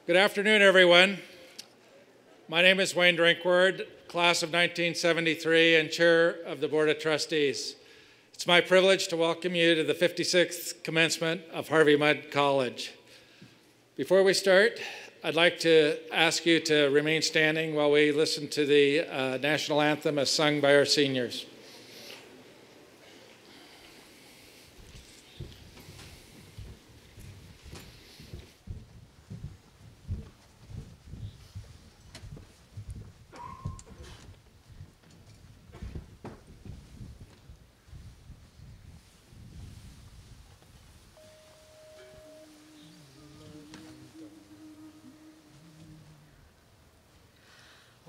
Good afternoon, everyone. My name is Wayne Drinkward, class of 1973 and chair of the Board of Trustees. It's my privilege to welcome you to the 56th commencement of Harvey Mudd College. Before we start, I'd like to ask you to remain standing while we listen to the national anthem as sung by our seniors.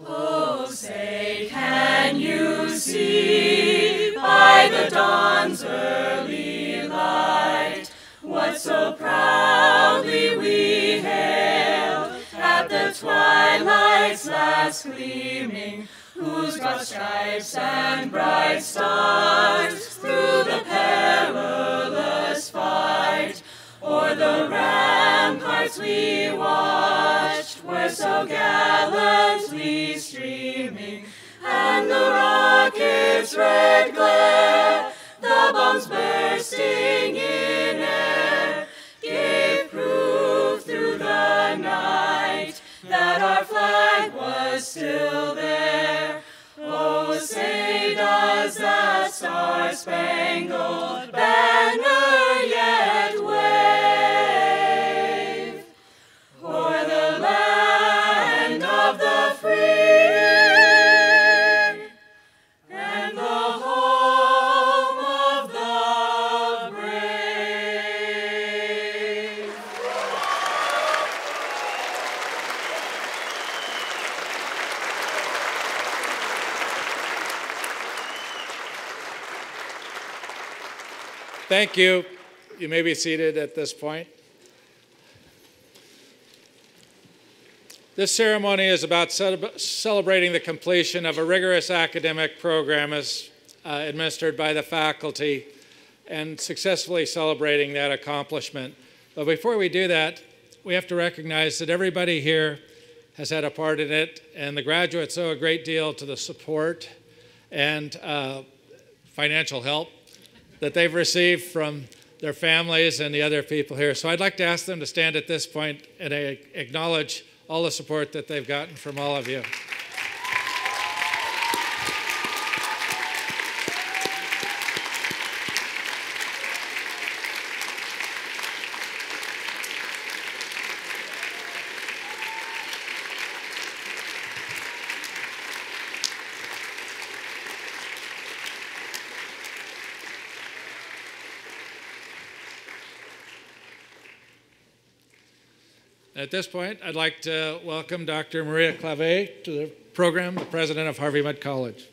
Oh, say, can you see by the dawn's early light what so proudly we hailed at the twilight's last gleaming, whose broad stripes and bright stars through the perilous fight o'er the ramparts we watched were so gallantly streaming, and the rocket's red glare, the bombs bursting in air, gave proof through the night that our flag was still there. Oh, say does that star-spangled banner yet wave o'er the land of the free and the home of the brave? Thank you. You may be seated at this point. This ceremony is about celebrating the completion of a rigorous academic program as administered by the faculty and successfully celebrating that accomplishment. But before we do that, we have to recognize that everybody here has had a part in it, and the graduates owe a great deal to the support and financial help that they've received from their families and the other people here. So I'd like to ask them to stand at this point and acknowledge all the support that they've gotten from all of you. At this point, I'd like to welcome Dr. Maria Calif to the program, the president of Harvey Mudd College.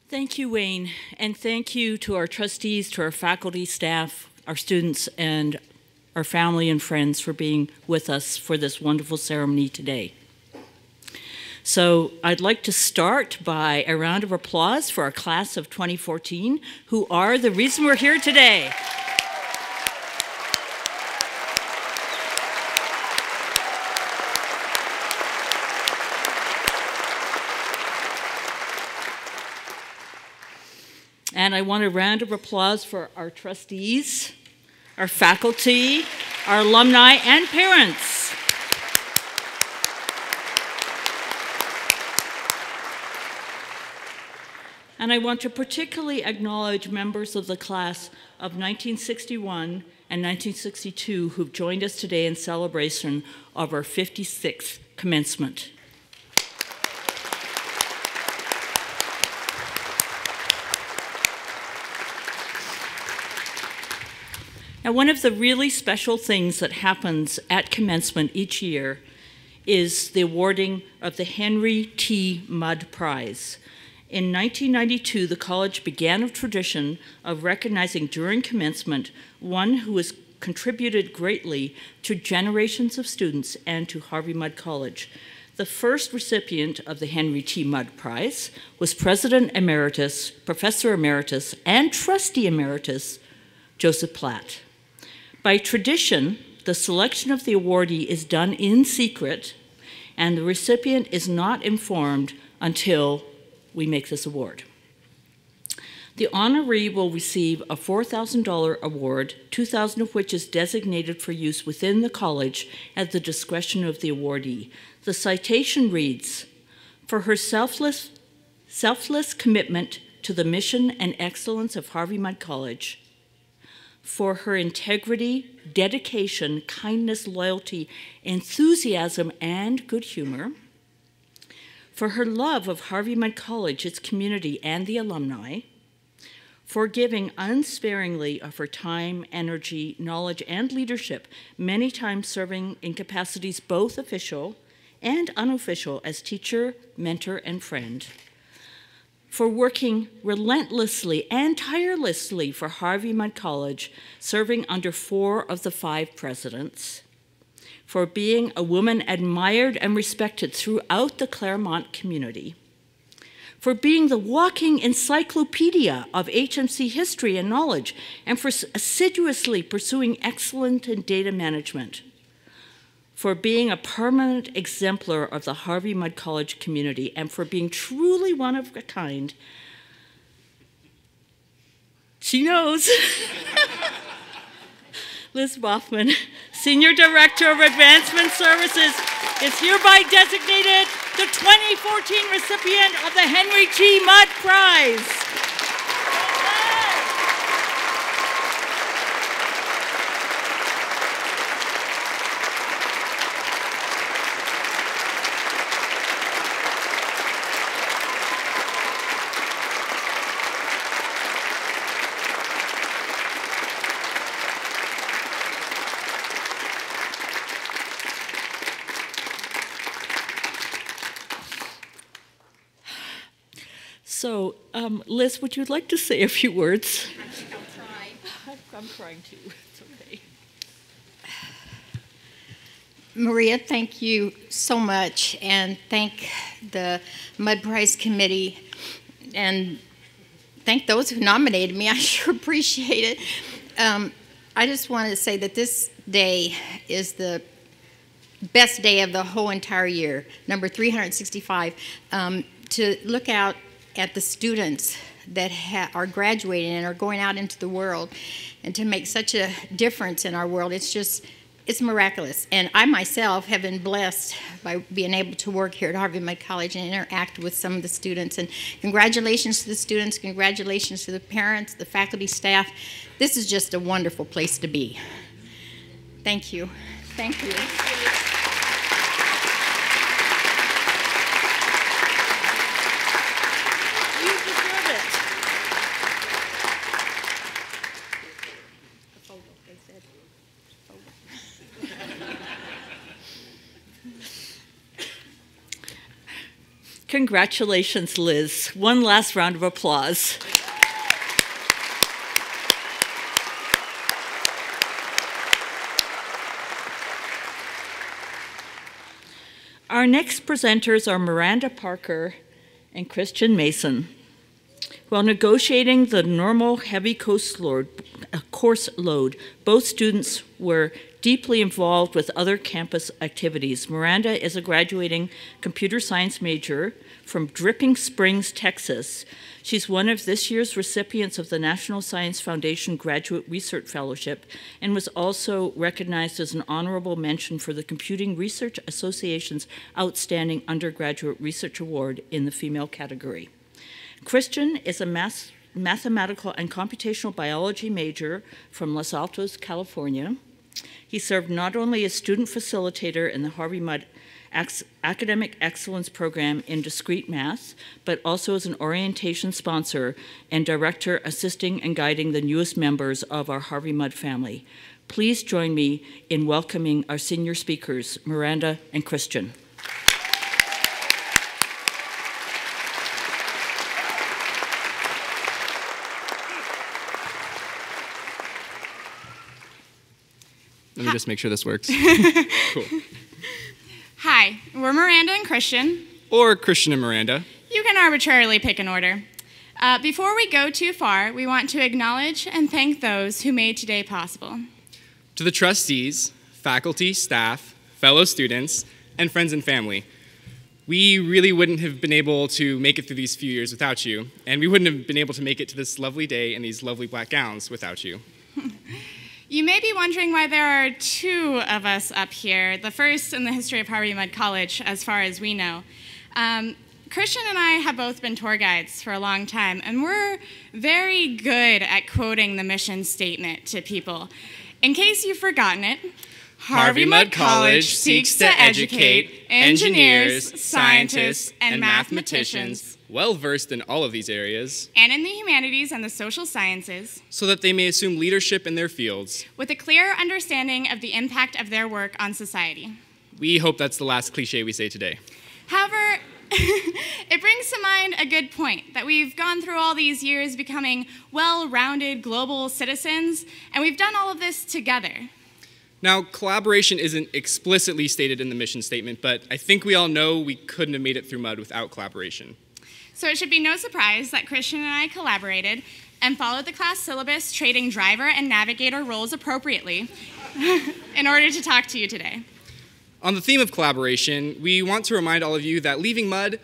Thank you, Wayne, and thank you to our trustees, to our faculty, staff, our students, and our family and friends for being with us for this wonderful ceremony today. So I'd like to start by a round of applause for our class of 2014, who are the reason we're here today. And I want a round of applause for our trustees, our faculty, our alumni, and parents. And I want to particularly acknowledge members of the class of 1961 and 1962 who've joined us today in celebration of our 56th commencement. Now, one of the really special things that happens at commencement each year is the awarding of the Henry T. Mudd Prize. In 1992, the college began a tradition of recognizing during commencement one who has contributed greatly to generations of students and to Harvey Mudd College. The first recipient of the Henry T. Mudd Prize was President Emeritus, Professor Emeritus, and Trustee Emeritus Joseph Platt. By tradition, the selection of the awardee is done in secret, and the recipient is not informed until we make this award. The honoree will receive a $4,000 award, $2,000 of which is designated for use within the college at the discretion of the awardee. The citation reads, "For her selfless commitment to the mission and excellence of Harvey Mudd College, for her integrity, dedication, kindness, loyalty, enthusiasm, and good humor, for her love of Harvey Mudd College, its community, and the alumni, for giving unsparingly of her time, energy, knowledge, and leadership, many times serving in capacities both official and unofficial as teacher, mentor, and friend, for working relentlessly and tirelessly for Harvey Mudd College, serving under 4 of the 5 presidents, for being a woman admired and respected throughout the Claremont community, for being the walking encyclopedia of HMC history and knowledge, and for assiduously pursuing excellence in data management, for being a permanent exemplar of the Harvey Mudd College community, and for being truly one of a kind. She knows. Liz Bothman, Senior Director of Advancement Services, is hereby designated the 2014 recipient of the Henry T. Mudd Prize. So, Liz, would you like to say a few words? I think I'll try. I'm trying to. It's okay. Maria, thank you so much, and thank the Mudd Prize Committee, and thank those who nominated me. I sure appreciate it. I just wanted to say that this day is the best day of the whole entire year, number 365, to look out at the students that are graduating and are going out into the world, and to make such a difference in our world. It's miraculous. And I myself have been blessed by being able to work here at Harvey Mudd College and interact with some of the students. And congratulations to the students, congratulations to the parents, the faculty, staff. This is just a wonderful place to be. Thank you. Thank you. Congratulations, Liz. One last round of applause. Our next presenters are Miranda Parker and Christian Mason. While negotiating the normal heavy course load, both students were deeply involved with other campus activities. Miranda is a graduating computer science major from Dripping Springs, Texas. She's one of this year's recipients of the National Science Foundation Graduate Research Fellowship and was also recognized as an honorable mention for the Computing Research Association's Outstanding Undergraduate Research Award in the female category. Christian is a mathematical and computational biology major from Los Altos, California. He served not only as student facilitator in the Harvey Mudd Academic Excellence Program in Discrete Math, but also as an orientation sponsor and director assisting and guiding the newest members of our Harvey Mudd family. Please join me in welcoming our senior speakers, Miranda and Christian. Let me just make sure this works. Cool. Hi, we're Miranda and Christian. Or Christian and Miranda. You can arbitrarily pick an order. Before we go too far, we want to acknowledge and thank those who made today possible. To the trustees, faculty, staff, fellow students, and friends and family. We really wouldn't have been able to make it through these few years without you, and we wouldn't have been able to make it to this lovely day in these lovely black gowns without you. You may be wondering why there are two of us up here, the first in the history of Harvey Mudd College, as far as we know. Christian and I have both been tour guides for a long time, and we're very good at quoting the mission statement to people. In case you've forgotten it, Harvey Mudd College seeks to educate engineers, scientists, and mathematicians, well-versed in all of these areas, and in the humanities and the social sciences, so that they may assume leadership in their fields, with a clear understanding of the impact of their work on society. We hope that's the last cliche we say today. However, it brings to mind a good point, that we've gone through all these years becoming well-rounded global citizens, and we've done all of this together. Now, collaboration isn't explicitly stated in the mission statement, but I think we all know we couldn't have made it through Mudd without collaboration. So it should be no surprise that Christian and I collaborated and followed the class syllabus, trading driver and navigator roles appropriately in order to talk to you today. On the theme of collaboration, we want to remind all of you that leaving Mudd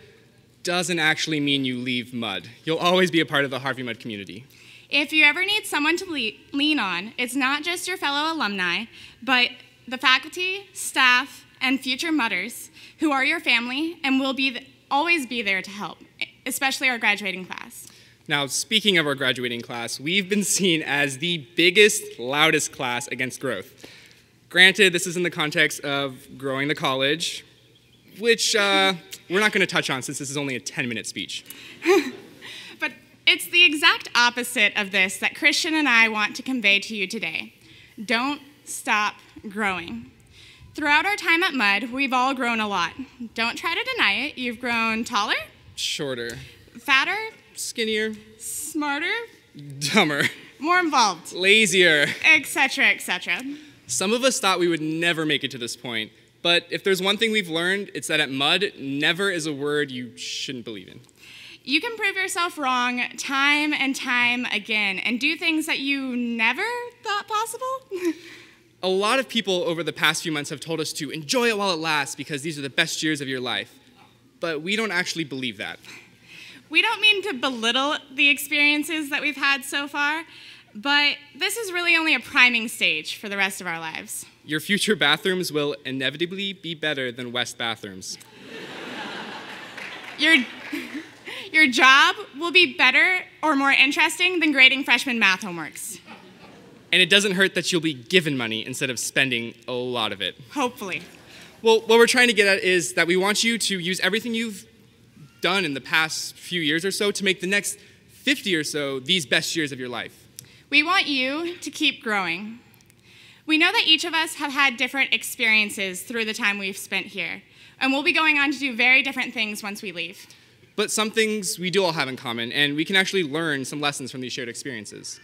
doesn't actually mean you leave Mudd. You'll always be a part of the Harvey Mudd community. If you ever need someone to lean on, it's not just your fellow alumni, but the faculty, staff, and future Mudders who are your family and will always be there to help, especially our graduating class. Now, speaking of our graduating class, we've been seen as the biggest, loudest class against growth. Granted, this is in the context of growing the college, which we're not going to touch on since this is only a 10-minute speech. But it's the exact opposite of this that Christian and I want to convey to you today. Don't stop growing. Throughout our time at Mudd, we've all grown a lot. Don't try to deny it. You've grown taller, Shorter, fatter, skinnier, smarter, dumber, more involved, lazier, etc., etc. Some of us thought we would never make it to this point, but if there's one thing we've learned, it's that at Mudd, never is a word you shouldn't believe in. You can prove yourself wrong time and time again and do things that you never thought possible. A lot of people over the past few months have told us to enjoy it while it lasts because these are the best years of your life. But we don't actually believe that. We don't mean to belittle the experiences that we've had so far, but this is really only a priming stage for the rest of our lives. Your future bathrooms will inevitably be better than West bathrooms. Your job will be better or more interesting than grading freshman math homeworks. And it doesn't hurt that you'll be given money instead of spending a lot of it. Hopefully. Well, what we're trying to get at is that we want you to use everything you've done in the past few years or so to make the next 50 or so these best years of your life. We want you to keep growing. We know that each of us have had different experiences through the time we've spent here, and we'll be going on to do very different things once we leave. But some things we do all have in common, and we can actually learn some lessons from these shared experiences.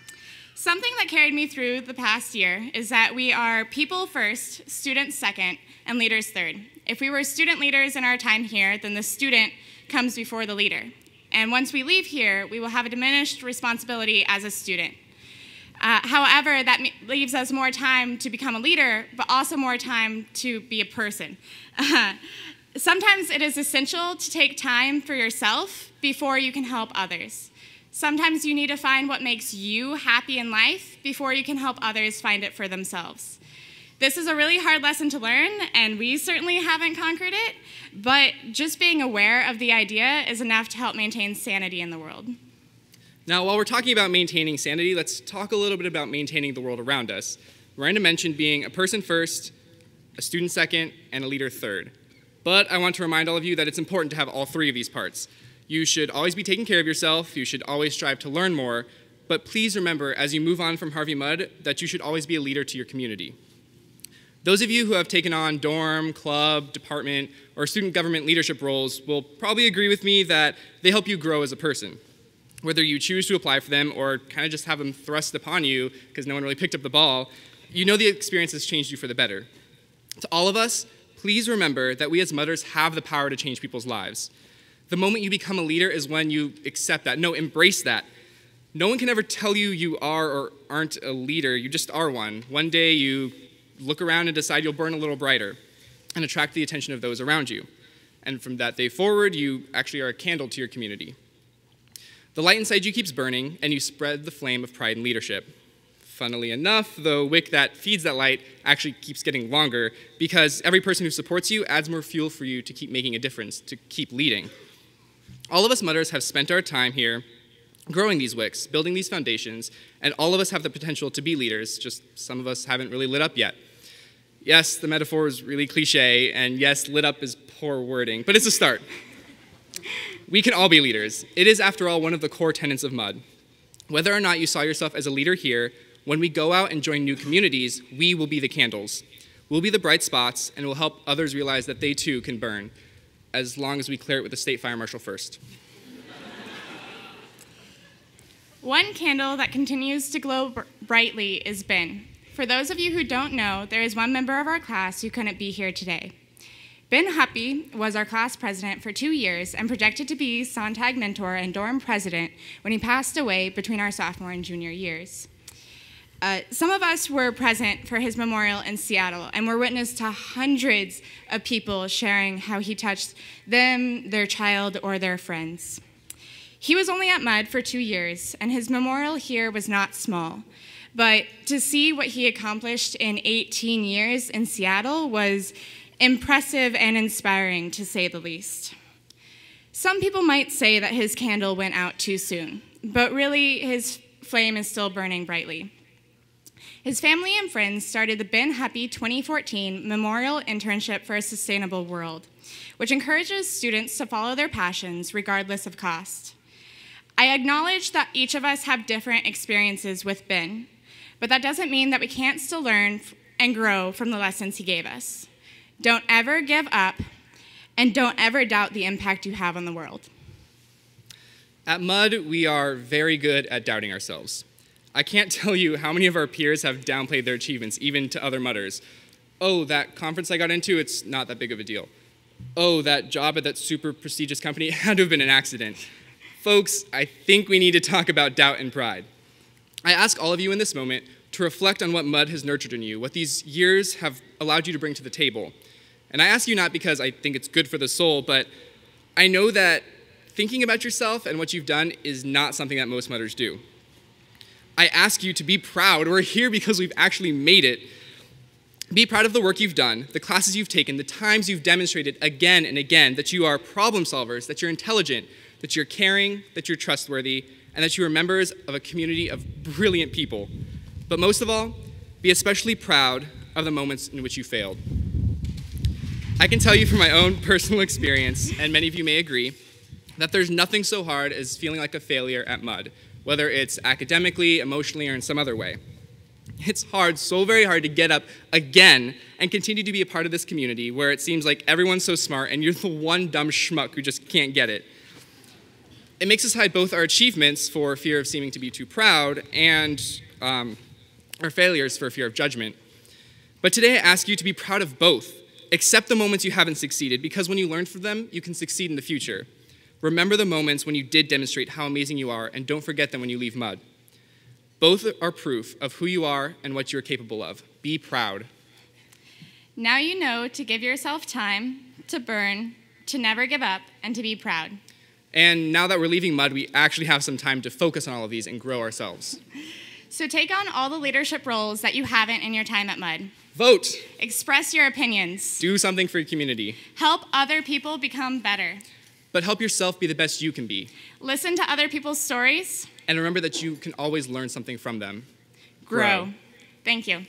Something that carried me through the past year is that we are people first, students second, and leaders third. If we were student leaders in our time here, then the student comes before the leader. And once we leave here, we will have a diminished responsibility as a student. However, that leaves us more time to become a leader, but also more time to be a person. Sometimes it is essential to take time for yourself before you can help others. Sometimes you need to find what makes you happy in life before you can help others find it for themselves. This is a really hard lesson to learn, and we certainly haven't conquered it, but just being aware of the idea is enough to help maintain sanity in the world. Now, while we're talking about maintaining sanity, let's talk a little bit about maintaining the world around us. Miranda mentioned being a person first, a student second, and a leader third. But I want to remind all of you that it's important to have all three of these parts. You should always be taking care of yourself, you should always strive to learn more, but please remember, as you move on from Harvey Mudd, that you should always be a leader to your community. Those of you who have taken on dorm, club, department, or student government leadership roles will probably agree with me that they help you grow as a person. Whether you choose to apply for them or kind of just have them thrust upon you because no one really picked up the ball, you know the experience has changed you for the better. To all of us, please remember that we as Mudders have the power to change people's lives. The moment you become a leader is when you accept that. No, embrace that. No one can ever tell you you are or aren't a leader. You just are one. One day you look around and decide you'll burn a little brighter and attract the attention of those around you. And from that day forward, you actually are a candle to your community. The light inside you keeps burning, and you spread the flame of pride and leadership. Funnily enough, the wick that feeds that light actually keeps getting longer because every person who supports you adds more fuel for you to keep making a difference, to keep leading. All of us Mudders have spent our time here growing these wicks, building these foundations, and all of us have the potential to be leaders, just some of us haven't really lit up yet. Yes, the metaphor is really cliche, and yes, lit up is poor wording, but it's a start. We can all be leaders. It is, after all, one of the core tenets of Mud. Whether or not you saw yourself as a leader here, when we go out and join new communities, we will be the candles. We'll be the bright spots, and we'll help others realize that they too can burn, as long as we clear it with the state fire marshal first. One candle that continues to glow brightly is Ben. For those of you who don't know, there is one member of our class who couldn't be here today. Ben Huppy was our class president for 2 years and projected to be Sontag mentor and dorm president when he passed away between our sophomore and junior years. Some of us were present for his memorial in Seattle and were witness to hundreds of people sharing how he touched them, their child, or their friends. He was only at Mud for 2 years, and his memorial here was not small. But to see what he accomplished in 18 years in Seattle was impressive and inspiring, to say the least. Some people might say that his candle went out too soon, but really his flame is still burning brightly. His family and friends started the Ben Huppy 2014 Memorial Internship for a Sustainable World, which encourages students to follow their passions regardless of cost. I acknowledge that each of us have different experiences with Ben, but that doesn't mean that we can't still learn and grow from the lessons he gave us. Don't ever give up, and don't ever doubt the impact you have on the world. At Mud, we are very good at doubting ourselves. I can't tell you how many of our peers have downplayed their achievements, even to other Mudders. Oh, that conference I got into, it's not that big of a deal. Oh, that job at that super prestigious company had to have been an accident. Folks, I think we need to talk about doubt and pride. I ask all of you in this moment to reflect on what Mud has nurtured in you, what these years have allowed you to bring to the table. And I ask you not because I think it's good for the soul, but I know that thinking about yourself and what you've done is not something that most Mudders do. I ask you to be proud. We're here because we've actually made it. Be proud of the work you've done, the classes you've taken, the times you've demonstrated again and again that you are problem solvers, that you're intelligent, that you're caring, that you're trustworthy, and that you are members of a community of brilliant people. But most of all, be especially proud of the moments in which you failed. I can tell you from my own personal experience, and many of you may agree, that there's nothing so hard as feeling like a failure at Mud, whether it's academically, emotionally, or in some other way. It's hard, so very hard to get up again and continue to be a part of this community where it seems like everyone's so smart and you're the one dumb schmuck who just can't get it. It makes us hide both our achievements for fear of seeming to be too proud and our failures for fear of judgment. But today I ask you to be proud of both. Accept the moments you haven't succeeded, because when you learn from them, you can succeed in the future. Remember the moments when you did demonstrate how amazing you are, and don't forget them when you leave Mud. Both are proof of who you are and what you're capable of. Be proud. Now you know to give yourself time, to burn, to never give up, and to be proud. And now that we're leaving Mud, we actually have some time to focus on all of these and grow ourselves. So take on all the leadership roles that you haven't in your time at Mud. Vote. Express your opinions. Do something for your community. Help other people become better. But help yourself be the best you can be. Listen to other people's stories. And remember that you can always learn something from them. Grow. Thank you.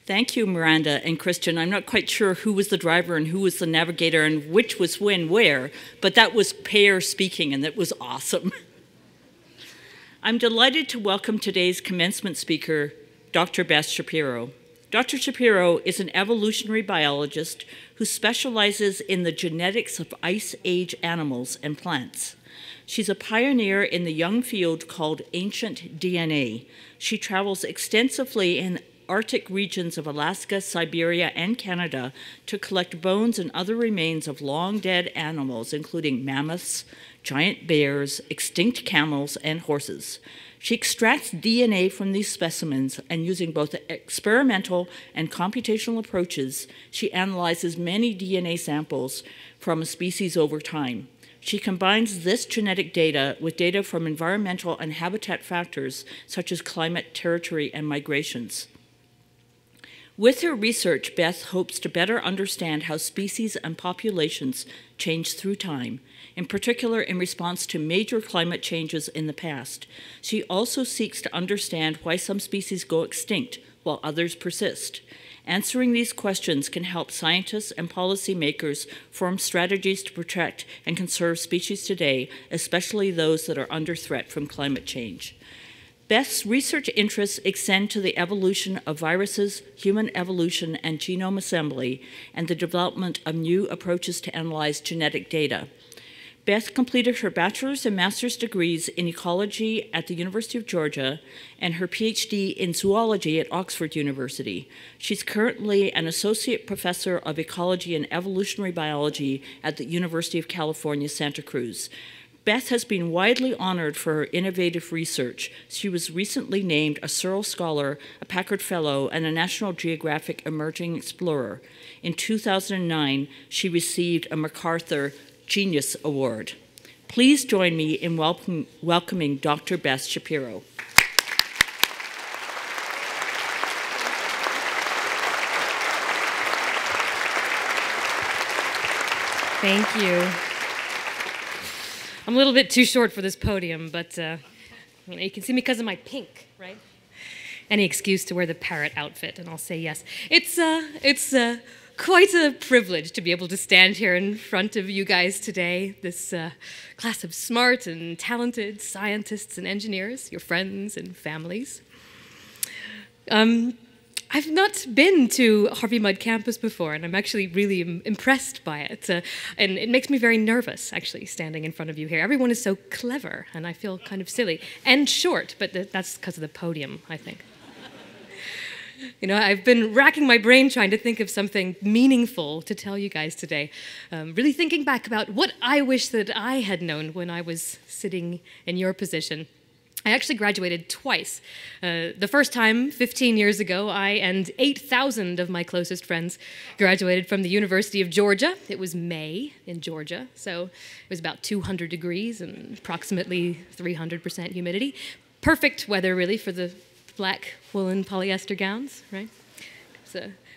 Thank you, Miranda and Christian. I'm not quite sure who was the driver and who was the navigator and which was when, where, but that was Pear speaking, and that was awesome. I'm delighted to welcome today's commencement speaker, Dr. Beth Shapiro. Dr. Shapiro is an evolutionary biologist who specializes in the genetics of Ice Age animals and plants. She's a pioneer in the young field called ancient DNA. She travels extensively in Arctic regions of Alaska, Siberia, and Canada to collect bones and other remains of long-dead animals, including mammoths, giant bears, extinct camels, and horses. She extracts DNA from these specimens, and using both experimental and computational approaches, she analyzes many DNA samples from a species over time. She combines this genetic data with data from environmental and habitat factors such as climate, territory, and migrations. With her research, Beth hopes to better understand how species and populations change through time, in particular in response to major climate changes in the past. She also seeks to understand why some species go extinct while others persist. Answering these questions can help scientists and policymakers form strategies to protect and conserve species today, especially those that are under threat from climate change. Beth's research interests extend to the evolution of viruses, human evolution, and genome assembly, and the development of new approaches to analyze genetic data. Beth completed her bachelor's and master's degrees in ecology at the University of Georgia and her PhD in zoology at Oxford University. She's currently an associate professor of ecology and evolutionary biology at the University of California, Santa Cruz. Beth has been widely honored for her innovative research. She was recently named a Searle Scholar, a Packard Fellow, and a National Geographic Emerging Explorer. In 2009, she received a MacArthur Genius Award. Please join me in welcoming Dr. Beth Shapiro. Thank you. I'm a little bit too short for this podium, but you can see me because of my pink, right? Any excuse to wear the parrot outfit, and I'll say yes. It's quite a privilege to be able to stand here in front of you guys today, this class of smart and talented scientists and engineers, your friends and families. I've not been to Harvey Mudd campus before, and I'm actually really impressed by it. And it makes me very nervous, actually, standing in front of you here. Everyone is so clever, and I feel kind of silly. And short, but that's because of the podium, I think. You know, I've been racking my brain trying to think of something meaningful to tell you guys today. Really thinking back about what I wish that I had known when I was sitting in your position. I actually graduated twice. The first time, 15 years ago, I and 8,000 of my closest friends graduated from the University of Georgia. It was May in Georgia, so it was about 200 degrees and approximately 300% humidity. Perfect weather, really, for the black woolen polyester gowns, right?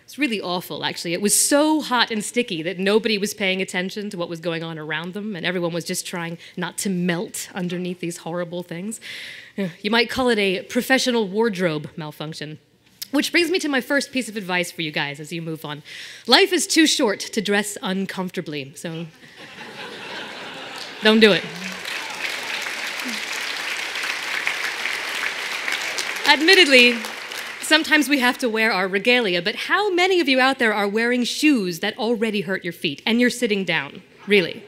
It's really awful, actually. It was so hot and sticky that nobody was paying attention to what was going on around them, and everyone was just trying not to melt underneath these horrible things. You might call it a professional wardrobe malfunction. Which brings me to my first piece of advice for you guys as you move on. Life is too short to dress uncomfortably, so don't do it. Admittedly, sometimes we have to wear our regalia, but how many of you out there are wearing shoes that already hurt your feet and you're sitting down? Really?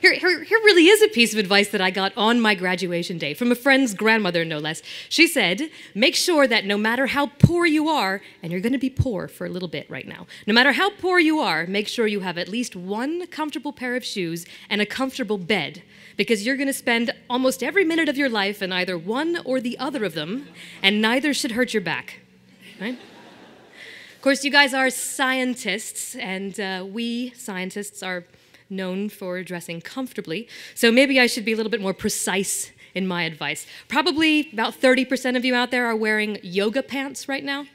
Here really is a piece of advice that I got on my graduation day from a friend's grandmother, no less. She said, make sure that no matter how poor you are, and you're going to be poor for a little bit right now, no matter how poor you are, make sure you have at least one comfortable pair of shoes and a comfortable bed, because you're going to spend almost every minute of your life in either one or the other of them, and neither should hurt your back. Right? Of course, you guys are scientists, and we scientists are known for dressing comfortably, so maybe I should be a little bit more precise in my advice. Probably about 30% of you out there are wearing yoga pants right now.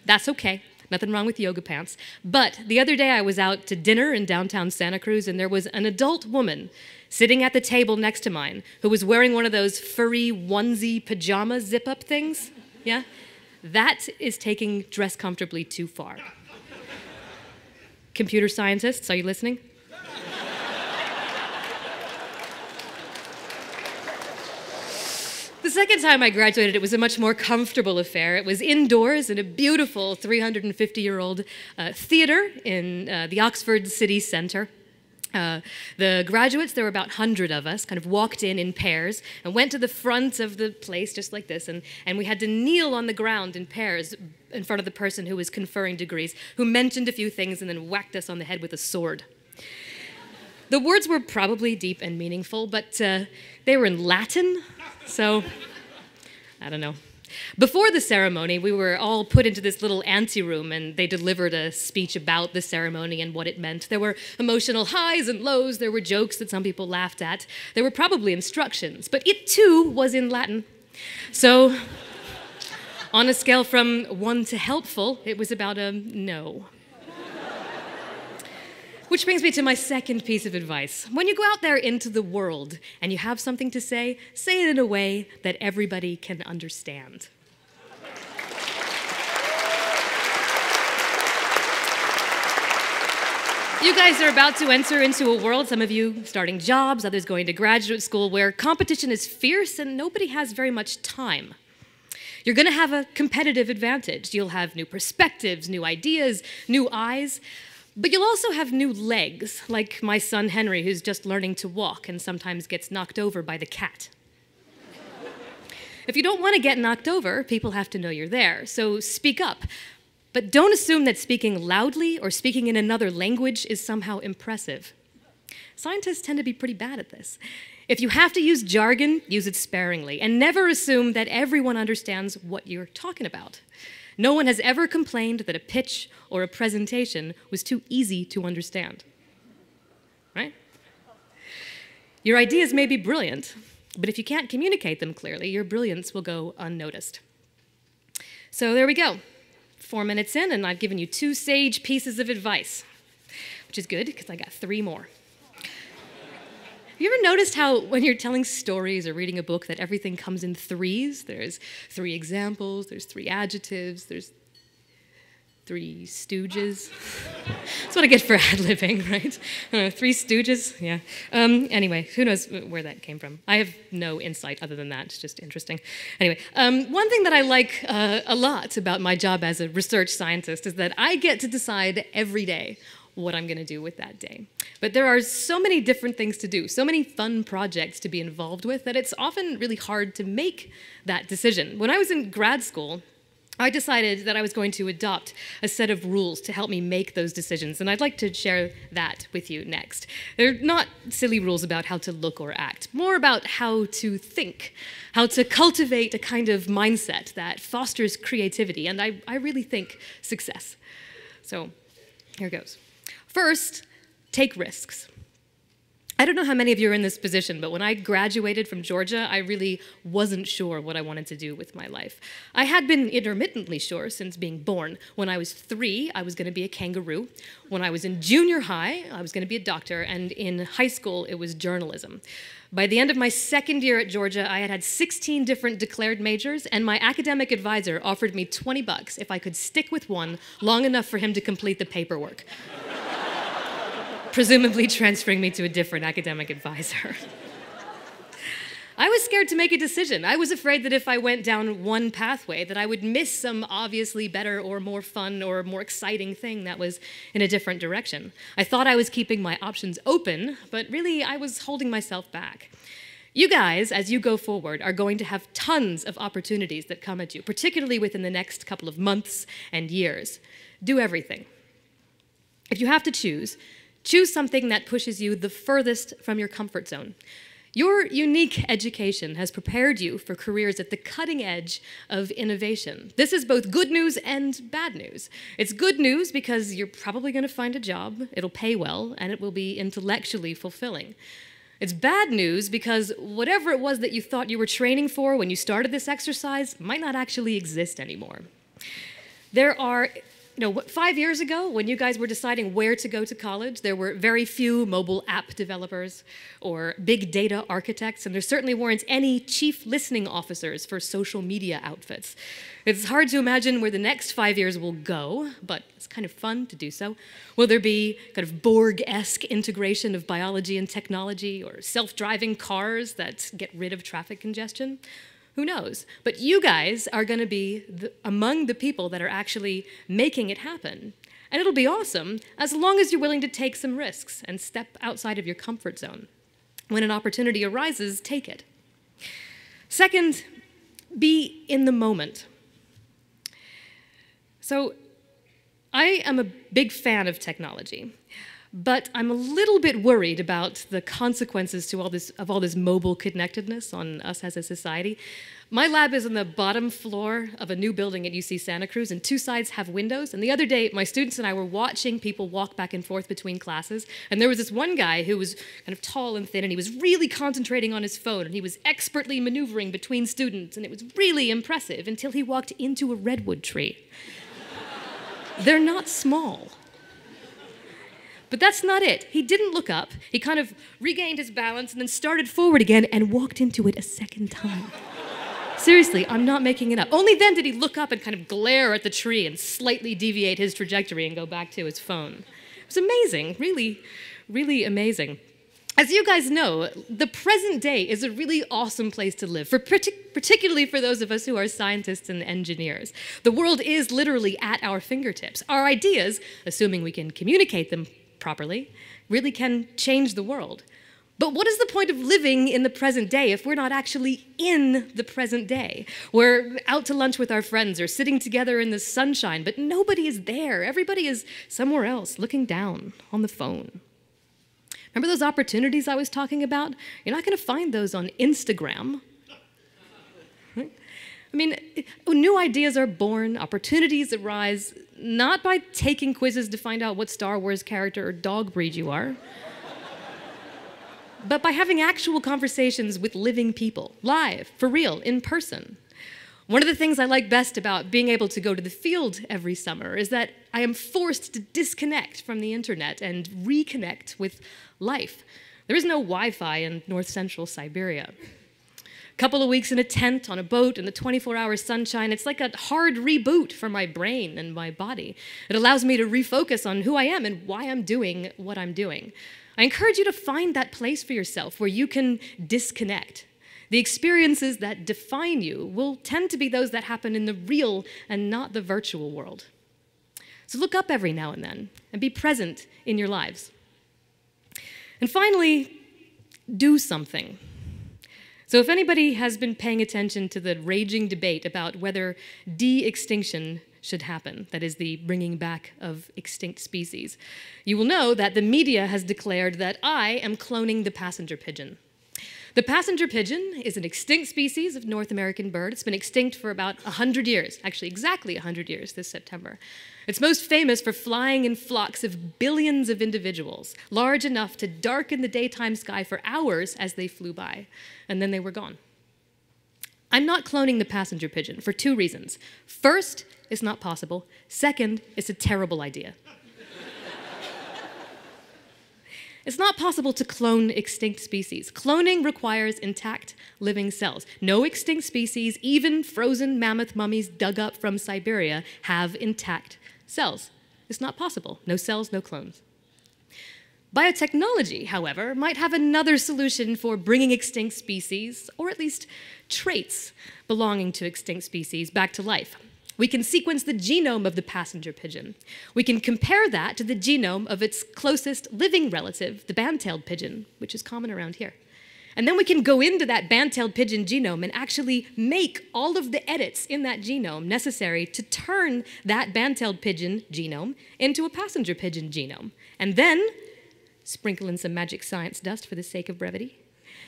That's okay. Nothing wrong with yoga pants. But the other day I was out to dinner in downtown Santa Cruz, and there was an adult woman sitting at the table next to mine who was wearing one of those furry onesie pajama zip-up things. Yeah? That is taking dress comfortably too far. Computer scientists, are you listening? The second time I graduated, it was a much more comfortable affair. It was indoors in a beautiful 350-year-old theater in the Oxford city centre. The graduates, there were about 100 of us, kind of walked in pairs and went to the front of the place just like this, and we had to kneel on the ground in pairs in front of the person who was conferring degrees, who mentioned a few things and then whacked us on the head with a sword. The words were probably deep and meaningful, but they were in Latin, so I don't know. Before the ceremony, we were all put into this little anteroom, and they delivered a speech about the ceremony and what it meant. There were emotional highs and lows. There were jokes that some people laughed at. There were probably instructions, but it too was in Latin. So on a scale from 1 to helpful, it was about a no. Which brings me to my second piece of advice. When you go out there into the world and you have something to say it in a way that everybody can understand. You guys are about to enter into a world, some of you starting jobs, others going to graduate school, where competition is fierce and nobody has very much time. You're going to have a competitive advantage. You'll have new perspectives, new ideas, new eyes. But you'll also have new legs, like my son Henry, who's just learning to walk and sometimes gets knocked over by the cat. If you don't want to get knocked over, people have to know you're there, so speak up. But don't assume that speaking loudly or speaking in another language is somehow impressive. Scientists tend to be pretty bad at this. If you have to use jargon, use it sparingly, and never assume that everyone understands what you're talking about. No one has ever complained that a pitch or a presentation was too easy to understand. Right? Your ideas may be brilliant, but if you can't communicate them clearly, your brilliance will go unnoticed. So there we go. 4 minutes in, and I've given you 2 sage pieces of advice, which is good because I got 3 more. Have you ever noticed how when you're telling stories or reading a book that everything comes in 3s? There's 3 examples, there's 3 adjectives, there's 3 stooges. That's what I get for ad-libbing, right? 3 stooges, yeah. Anyway, who knows where that came from? I have no insight other than that. It's just interesting. Anyway, one thing that I like a lot about my job as a research scientist is that I get to decide every day what I'm going to do with that day. But there are so many different things to do, so many fun projects to be involved with, that it's often really hard to make that decision. When I was in grad school, I decided that I was going to adopt a set of rules to help me make those decisions, and I'd like to share that with you next. They're not silly rules about how to look or act, more about how to think, how to cultivate a kind of mindset that fosters creativity, and I really think success. So here goes. First, take risks. I don't know how many of you are in this position, but when I graduated from Georgia, I really wasn't sure what I wanted to do with my life. I had been intermittently sure since being born. When I was 3, I was going to be a kangaroo. When I was in junior high, I was going to be a doctor, and in high school, it was journalism. By the end of my second year at Georgia, I had had 16 different declared majors, and my academic advisor offered me $20 if I could stick with one long enough for him to complete the paperwork, presumably transferring me to a different academic advisor. I was scared to make a decision. I was afraid that if I went down one pathway, that I would miss some obviously better or more fun or more exciting thing that was in a different direction. I thought I was keeping my options open, but really I was holding myself back. You guys, as you go forward, are going to have tons of opportunities that come at you, particularly within the next couple of months and years. Do everything. If you have to choose something that pushes you the furthest from your comfort zone. Your unique education has prepared you for careers at the cutting edge of innovation. This is both good news and bad news. It's good news because you're probably going to find a job, it'll pay well, and it will be intellectually fulfilling. It's bad news because whatever it was that you thought you were training for when you started this exercise might not actually exist anymore. There are 5 years ago, when you guys were deciding where to go to college, there were very few mobile app developers or big data architects, and there certainly weren't any chief listening officers for social media outfits. It's hard to imagine where the next 5 years will go, but it's kind of fun to do so. Will there be kind of Borg-esque integration of biology and technology, or self-driving cars that get rid of traffic congestion? Who knows? But you guys are going to be among the people that are actually making it happen. And it'll be awesome as long as you're willing to take some risks and step outside of your comfort zone. When an opportunity arises, take it. Second, be in the moment. So, I am a big fan of technology, but I'm a little bit worried about the consequences to all this mobile connectedness on us as a society. My lab is on the bottom floor of a new building at UC Santa Cruz, and 2 sides have windows. And the other day, my students and I were watching people walk back and forth between classes, and there was this one guy who was kind of tall and thin, and he was really concentrating on his phone, and he was expertly maneuvering between students, and it was really impressive until he walked into a redwood tree. They're not small. But that's not it. He didn't look up. He kind of regained his balance and then started forward again and walked into it a second time. Seriously, I'm not making it up. Only then did he look up and kind of glare at the tree and slightly deviate his trajectory and go back to his phone. It was amazing, really, really amazing. As you guys know, the present day is a really awesome place to live, particularly for those of us who are scientists and engineers. The world is literally at our fingertips. Our ideas, assuming we can communicate them properly, really can change the world. But what is the point of living in the present day if we're not actually in the present day? We're out to lunch with our friends or sitting together in the sunshine, but nobody is there. Everybody is somewhere else, looking down on the phone. Remember those opportunities I was talking about? You're not going to find those on Instagram. Right? I mean, new ideas are born, opportunities arise, not by taking quizzes to find out what Star Wars character or dog breed you are, but by having actual conversations with living people, live, for real, in person. One of the things I like best about being able to go to the field every summer is that I am forced to disconnect from the internet and reconnect with life. There is no Wi-Fi in north-central Siberia. A couple of weeks in a tent on a boat in the 24-hour sunshine, it's like a hard reboot for my brain and my body. It allows me to refocus on who I am and why I'm doing what I'm doing. I encourage you to find that place for yourself where you can disconnect. The experiences that define you will tend to be those that happen in the real and not the virtual world. So look up every now and then and be present in your lives. And finally, do something. So if anybody has been paying attention to the raging debate about whether de-extinction should happen, that is the bringing back of extinct species, you will know that the media has declared that I am cloning the passenger pigeon. The passenger pigeon is an extinct species of North American bird. It's been extinct for about 100 years, actually exactly 100 years this September. It's most famous for flying in flocks of billions of individuals, large enough to darken the daytime sky for hours as they flew by, and then they were gone. I'm not cloning the passenger pigeon for 2 reasons. First, it's not possible. Second, it's a terrible idea. It's not possible to clone extinct species. Cloning requires intact living cells. No extinct species, even frozen mammoth mummies dug up from Siberia, have intact cells. It's not possible. No cells, no clones. Biotechnology, however, might have another solution for bringing extinct species, or at least traits belonging to extinct species, back to life. We can sequence the genome of the passenger pigeon. We can compare that to the genome of its closest living relative, the band-tailed pigeon, which is common around here. And then we can go into that band-tailed pigeon genome and actually make all of the edits in that genome necessary to turn that band-tailed pigeon genome into a passenger pigeon genome. And then, sprinkle in some magic science dust for the sake of brevity,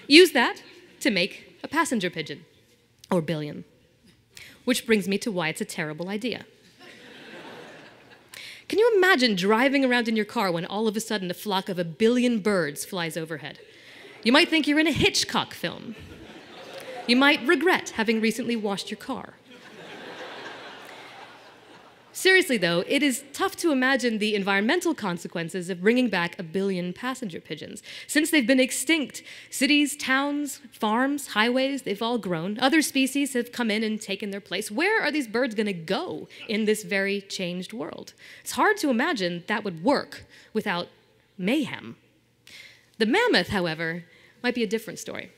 use that to make a passenger pigeon, or billion. Which brings me to why it's a terrible idea. Can you imagine driving around in your car when all of a sudden a flock of 1 billion birds flies overhead? You might think you're in a Hitchcock film. You might regret having recently washed your car. Seriously, though, it is tough to imagine the environmental consequences of bringing back 1 billion passenger pigeons. Since they've been extinct, cities, towns, farms, highways, they've all grown. Other species have come in and taken their place. Where are these birds going to go in this very changed world? It's hard to imagine that would work without mayhem. The mammoth, however, might be a different story.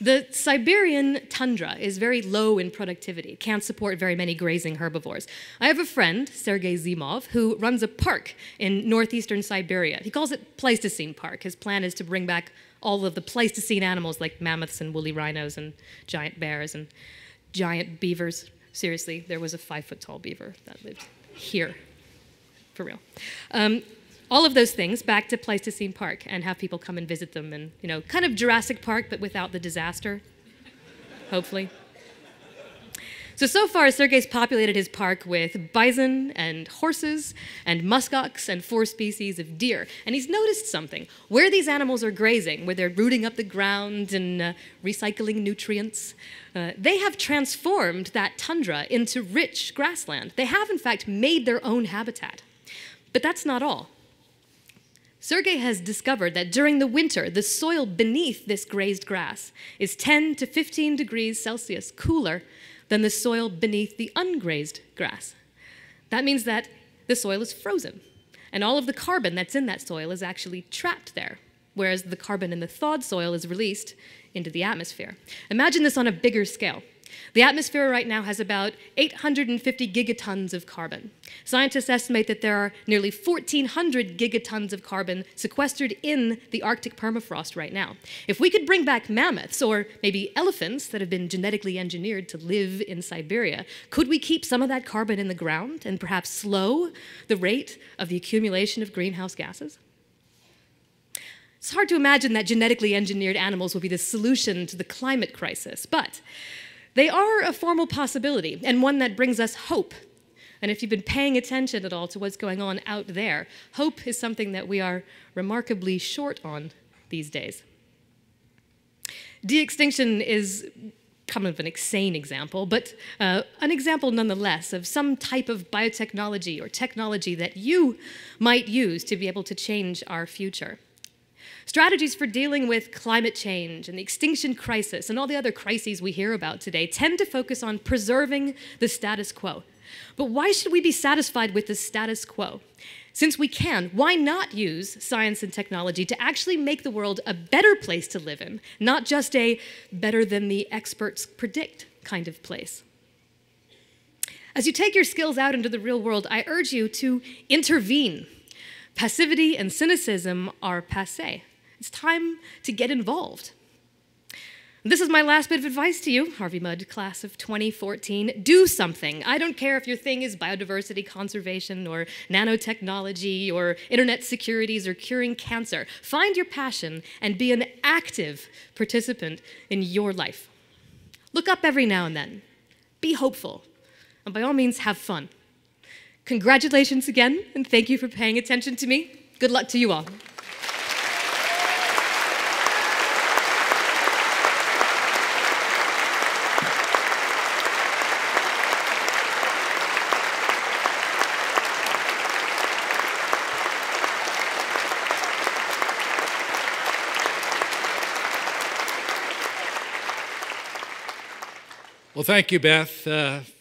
The Siberian tundra is very low in productivity. It can't support very many grazing herbivores. I have a friend, Sergei Zimov, who runs a park in northeastern Siberia. He calls it Pleistocene Park. His plan is to bring back all of the Pleistocene animals like mammoths and woolly rhinos and giant bears and giant beavers. Seriously, there was a 5-foot-tall beaver that lived here, for real. All of those things back to Pleistocene Park and have people come and visit them and, you know, kind of Jurassic Park, but without the disaster, hopefully. So far, Sergei's populated his park with bison and horses and muskox and 4 species of deer. And he's noticed something. Where these animals are grazing, where they're rooting up the ground and recycling nutrients, they have transformed that tundra into rich grassland. They have, in fact, made their own habitat. But that's not all. Sergei has discovered that during the winter, the soil beneath this grazed grass is 10 to 15 degrees Celsius cooler than the soil beneath the ungrazed grass. That means that the soil is frozen, and all of the carbon that's in that soil is actually trapped there, whereas the carbon in the thawed soil is released into the atmosphere. Imagine this on a bigger scale. The atmosphere right now has about 850 gigatons of carbon. Scientists estimate that there are nearly 1,400 gigatons of carbon sequestered in the Arctic permafrost right now. If we could bring back mammoths or maybe elephants that have been genetically engineered to live in Siberia, could we keep some of that carbon in the ground and perhaps slow the rate of the accumulation of greenhouse gases? It's hard to imagine that genetically engineered animals will be the solution to the climate crisis, but they are a formal possibility, and one that brings us hope. And if you've been paying attention at all to what's going on out there, hope is something that we are remarkably short on these days. De-extinction is kind of an insane example, but an example nonetheless of some type of biotechnology or technology that you might use to be able to change our future. Strategies for dealing with climate change and the extinction crisis and all the other crises we hear about today tend to focus on preserving the status quo. But why should we be satisfied with the status quo? Since we can, why not use science and technology to actually make the world a better place to live in, not just a better than the experts predict kind of place? As you take your skills out into the real world, I urge you to intervene. Passivity and cynicism are passé. It's time to get involved. This is my last bit of advice to you, Harvey Mudd class of 2014. Do something. I don't care if your thing is biodiversity conservation or nanotechnology or internet securities or curing cancer. Find your passion and be an active participant in your life. Look up every now and then. Be hopeful. And by all means, have fun. Congratulations again, and thank you for paying attention to me. Good luck to you all. Well, thank you, Beth,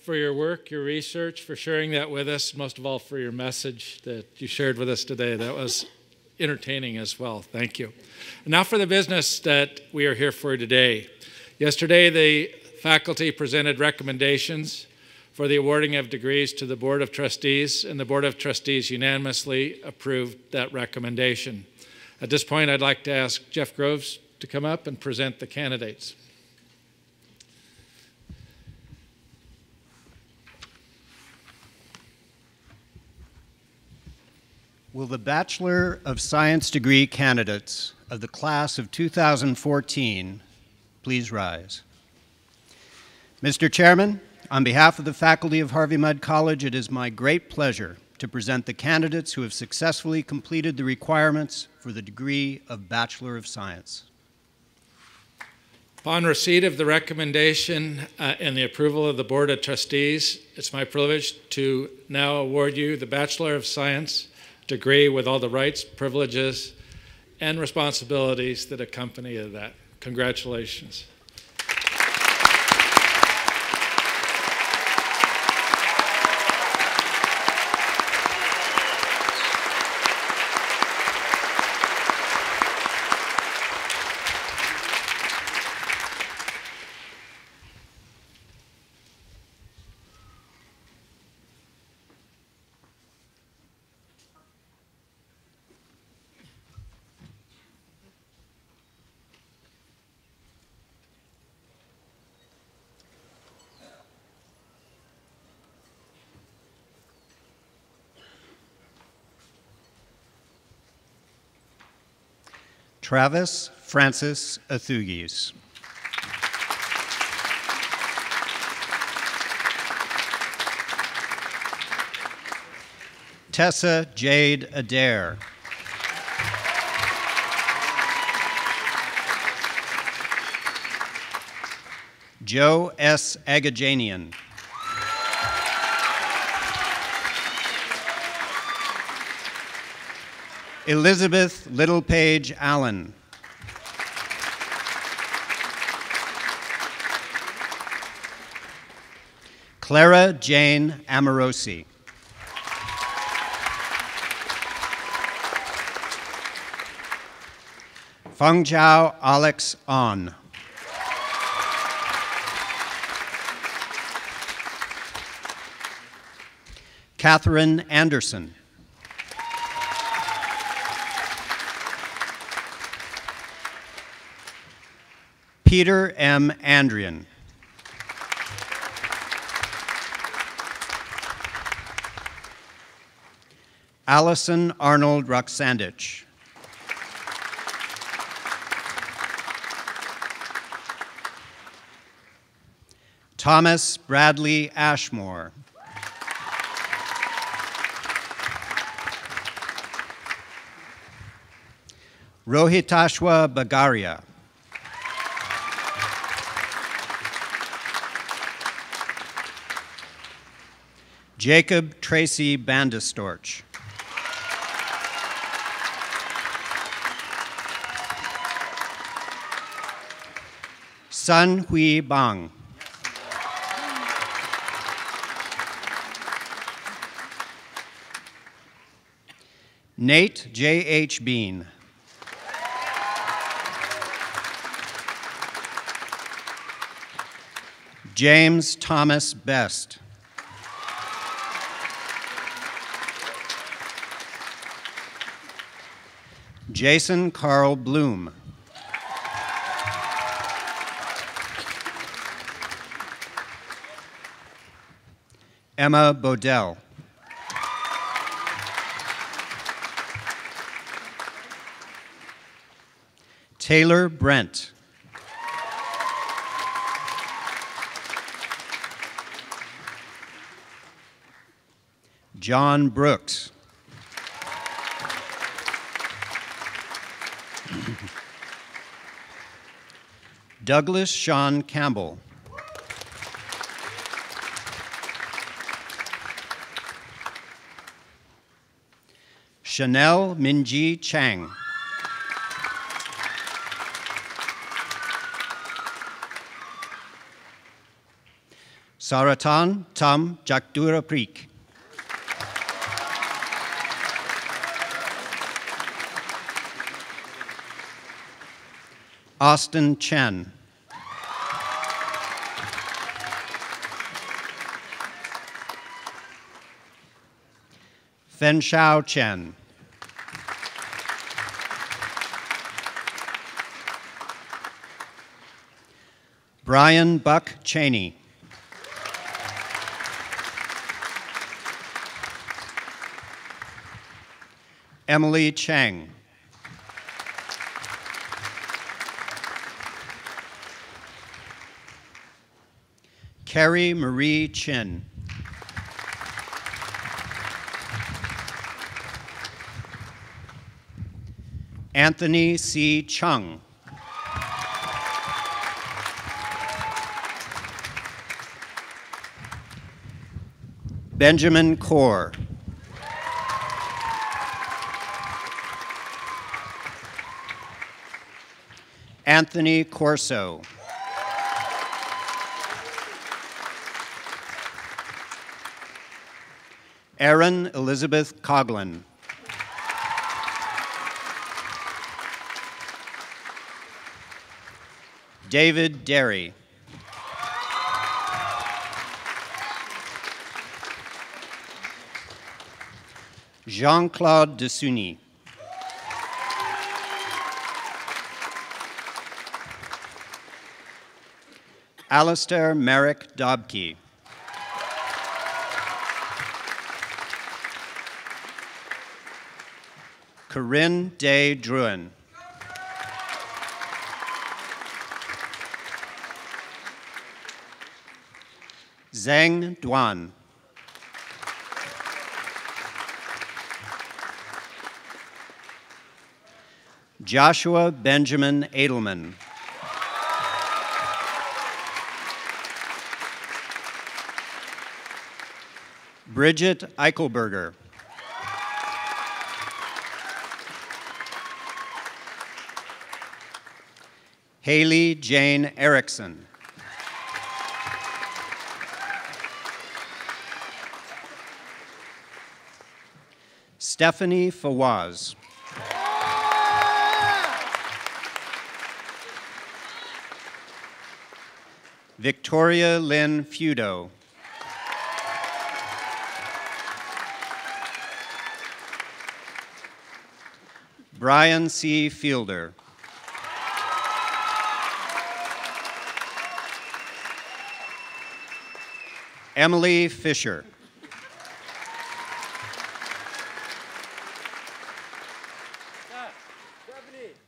for your work, your research, for sharing that with us, most of all for your message that you shared with us today. That was entertaining as well. Thank you. And now for the business that we are here for today. Yesterday, the faculty presented recommendations for the awarding of degrees to the Board of Trustees, and the Board of Trustees unanimously approved that recommendation. At this point, I'd like to ask Jeff Groves to come up and present the candidates. Will the Bachelor of Science degree candidates of the class of 2014 please rise? Mr. Chairman, on behalf of the faculty of Harvey Mudd College, it is my great pleasure to present the candidates who have successfully completed the requirements for the degree of Bachelor of Science. Upon receipt of the recommendation and the approval of the Board of Trustees, it's my privilege to now award you the Bachelor of Science degree with all the rights, privileges, and responsibilities that accompany that. Congratulations. Travis Francis Athugis. Tessa Jade Adair. Joe S. Agajanian. Elizabeth Littlepage Allen. Clara Jane Amorosi. Fengjiao Alex On. Catherine Anderson. Peter M. Andrian. Allison Arnold Roxandich. Thomas Bradley Ashmore. Rohitashwa Bagaria. Jacob Tracy Bandestorch. Sun Hui Bang. Nate J.H. Bean. James Thomas Best. Jason Carl Bloom. Emma Bodell. Taylor Brent. John Brooks. Douglas Sean Campbell. Chanel Minji Chang. Saratan Tam Jakdura Preek. Austin Chen. Fenshao Chen. Brian Buck Cheney. Emily Chang. Carrie Marie Chin. Anthony C. Chung. Benjamin Kaur. Anthony Corso. Erin Elizabeth Coughlin. David Derry. Jean-Claude Desuny. Alistair Merrick Dobke. Corinne Day Druin. Zheng Duan. Joshua Benjamin Edelman. Bridget Eichelberger. Haley Jane Erickson. Stephanie Fawaz. Victoria Lynn Feudo. Brian C. Fielder. Emily Fisher.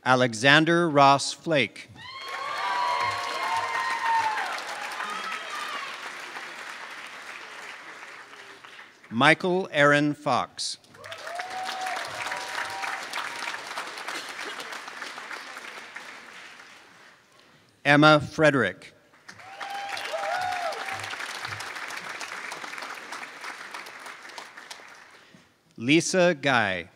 Alexander Ross Flake. Michael Aaron Fox. Emma Frederick. Lisa Guy.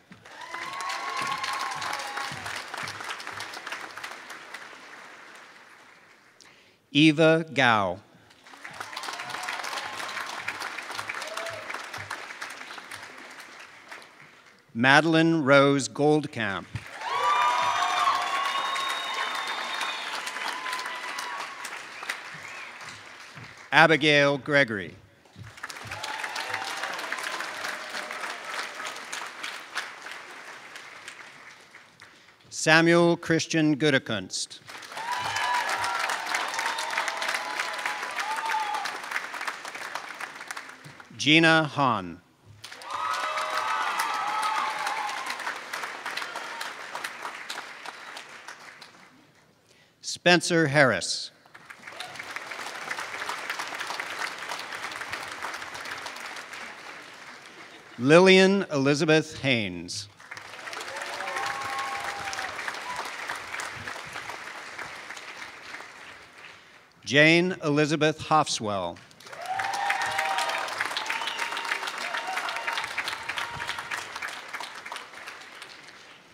Eva Gao. Madeline Rose Goldcamp. Abigail Gregory. Samuel Christian Gudekunst. Gina Hahn. Spencer Harris. Lillian Elizabeth Haynes. Jane Elizabeth Hofswell.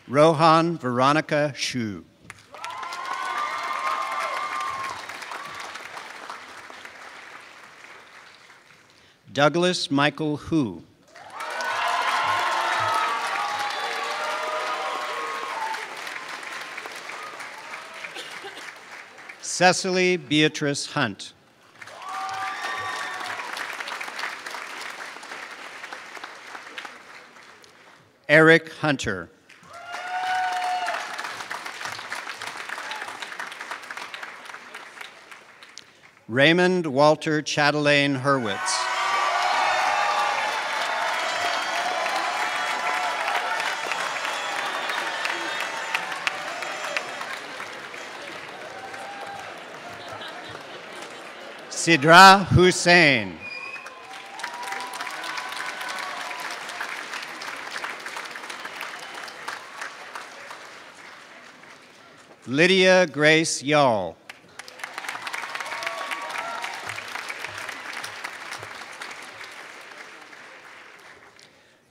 Rohan Veronica Shu. Douglas Michael Hu. Cecily Beatrice Hunt. Eric Hunter. Raymond Walter Chatelaine Hurwitz. Sidra Hussein. Lydia Grace Yall.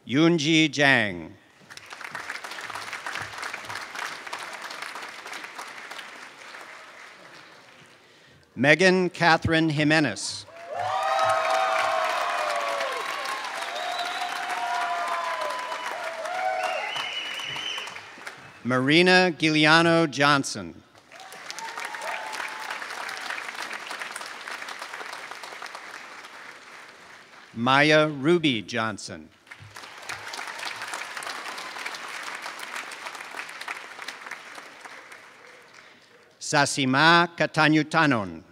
Yunji Zhang. Megan Catherine Jimenez. Marina Giuliano Johnson. Maya Ruby Johnson. Sasima Katanyutanon.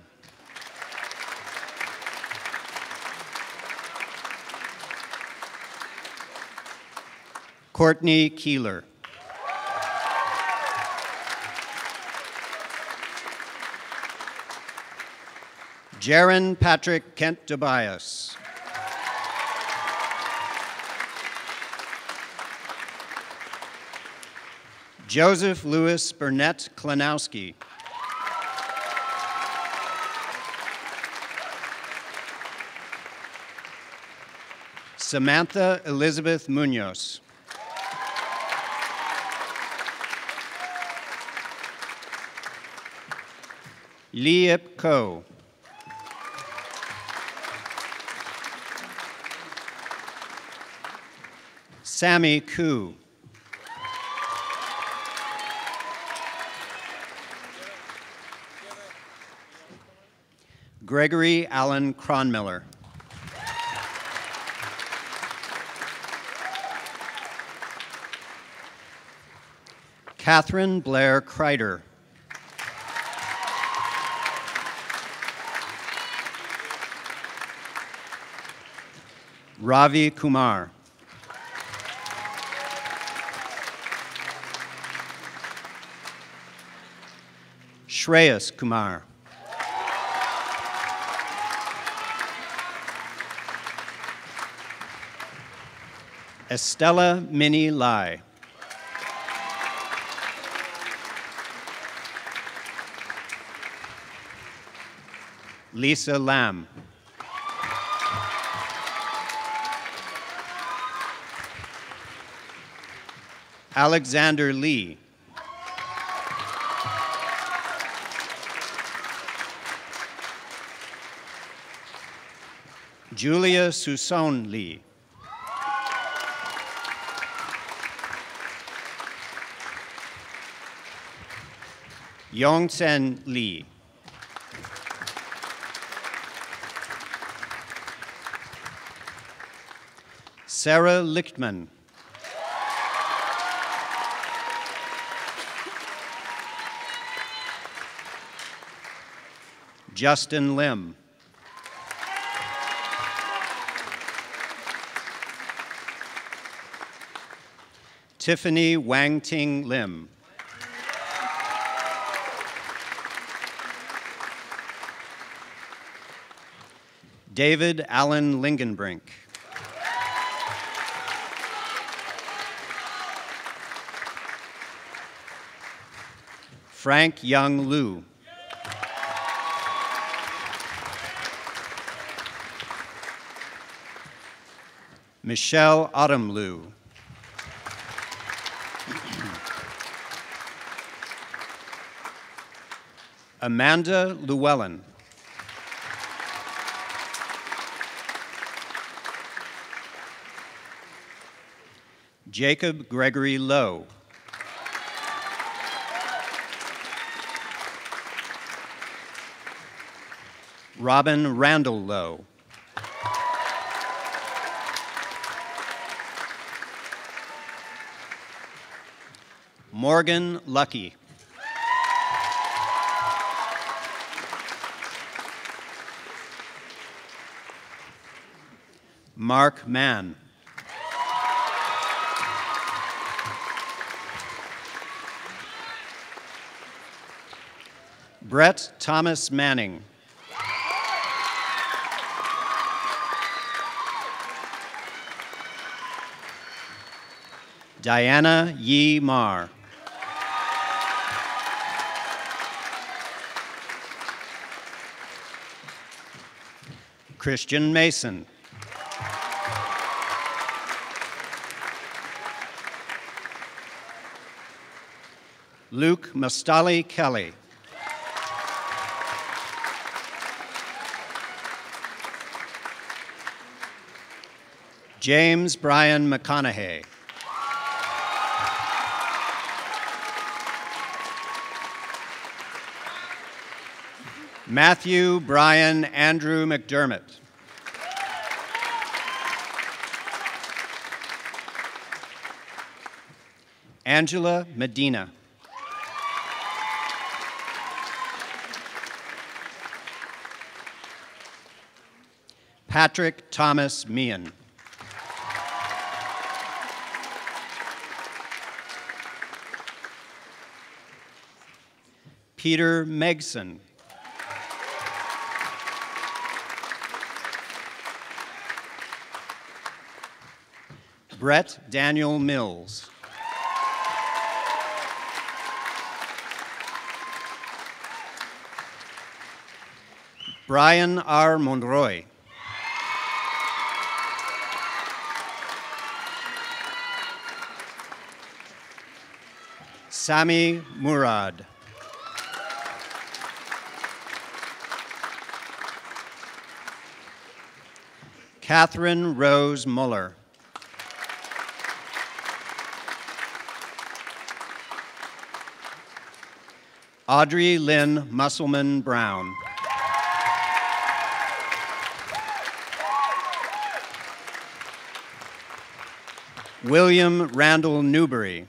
Courtney Keeler. Jaron Patrick Kent Tobias. Joseph Louis Burnett Klanowski. Samantha Elizabeth Munoz. Liip Ko. Sammy Koo. Gregory Allen Cronmiller. Catherine Blair Kreider. Ravi Kumar. Shreyas Kumar. Estella Minnie Lai. Lisa Lam. Alexander Lee. Julia Suson Lee. Yongsen Lee. Sarah Lichtman. Justin Lim. Tiffany Wang Ting Lim. David Allen Lingenbrink. Frank Young Liu. Michelle Autumn Liu. Amanda Llewellyn. Jacob Gregory Lowe. Robin Randall Lowe. Morgan Lucky. Mark Mann. Brett Thomas Manning. Diana Yi Mar. Christian Mason. Luke Mustali Kelly. James Brian McConaughey. Matthew Brian Andrew McDermott. Angela Medina. Patrick Thomas Meehan. Peter Megson. Brett Daniel Mills. Brian R. Monroy. Sami Murad. Catherine Rose Muller. Audrey Lynn Musselman Brown. William Randall Newbury.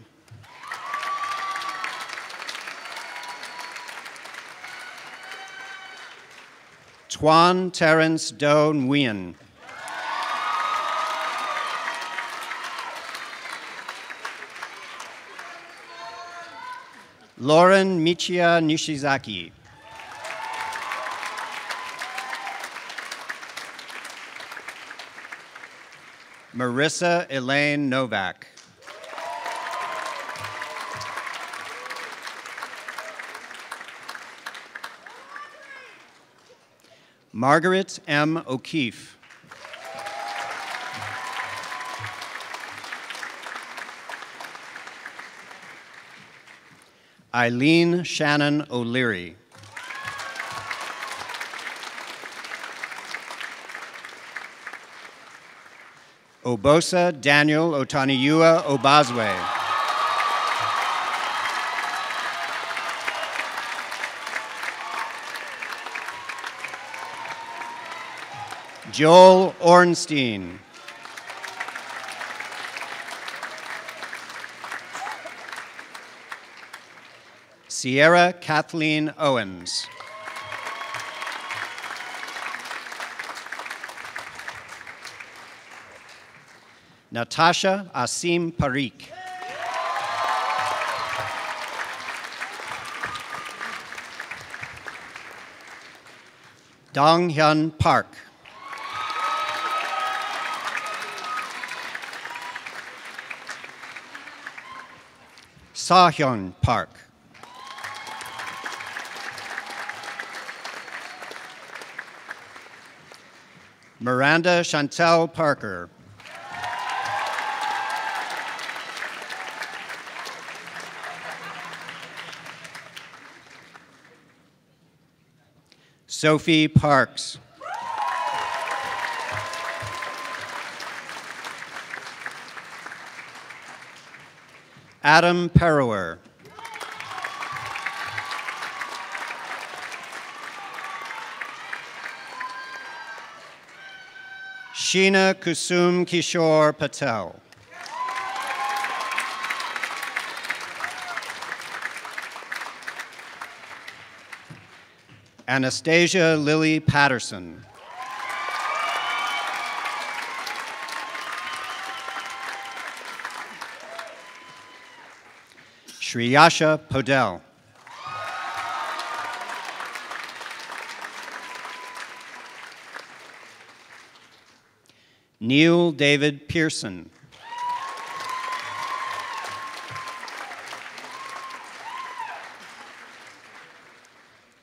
Tuan Terrence Doe Nguyen. Lauren Michia Nishizaki. Marissa Elaine Novak. Margaret M. O'Keefe. Eileen Shannon O'Leary. Obosa Daniel Otaniua Obazwe. Joel Ornstein. Sierra Kathleen Owens. Natasha Asim Parikh. Dong Hyun Park. Sahyun Park. Miranda Chantel Parker. Sophie Parks. Adam Perrower. Sheena Kusum Kishore Patel. Anastasia Lily Patterson. Shriyasha Podell. Neil David Pearson.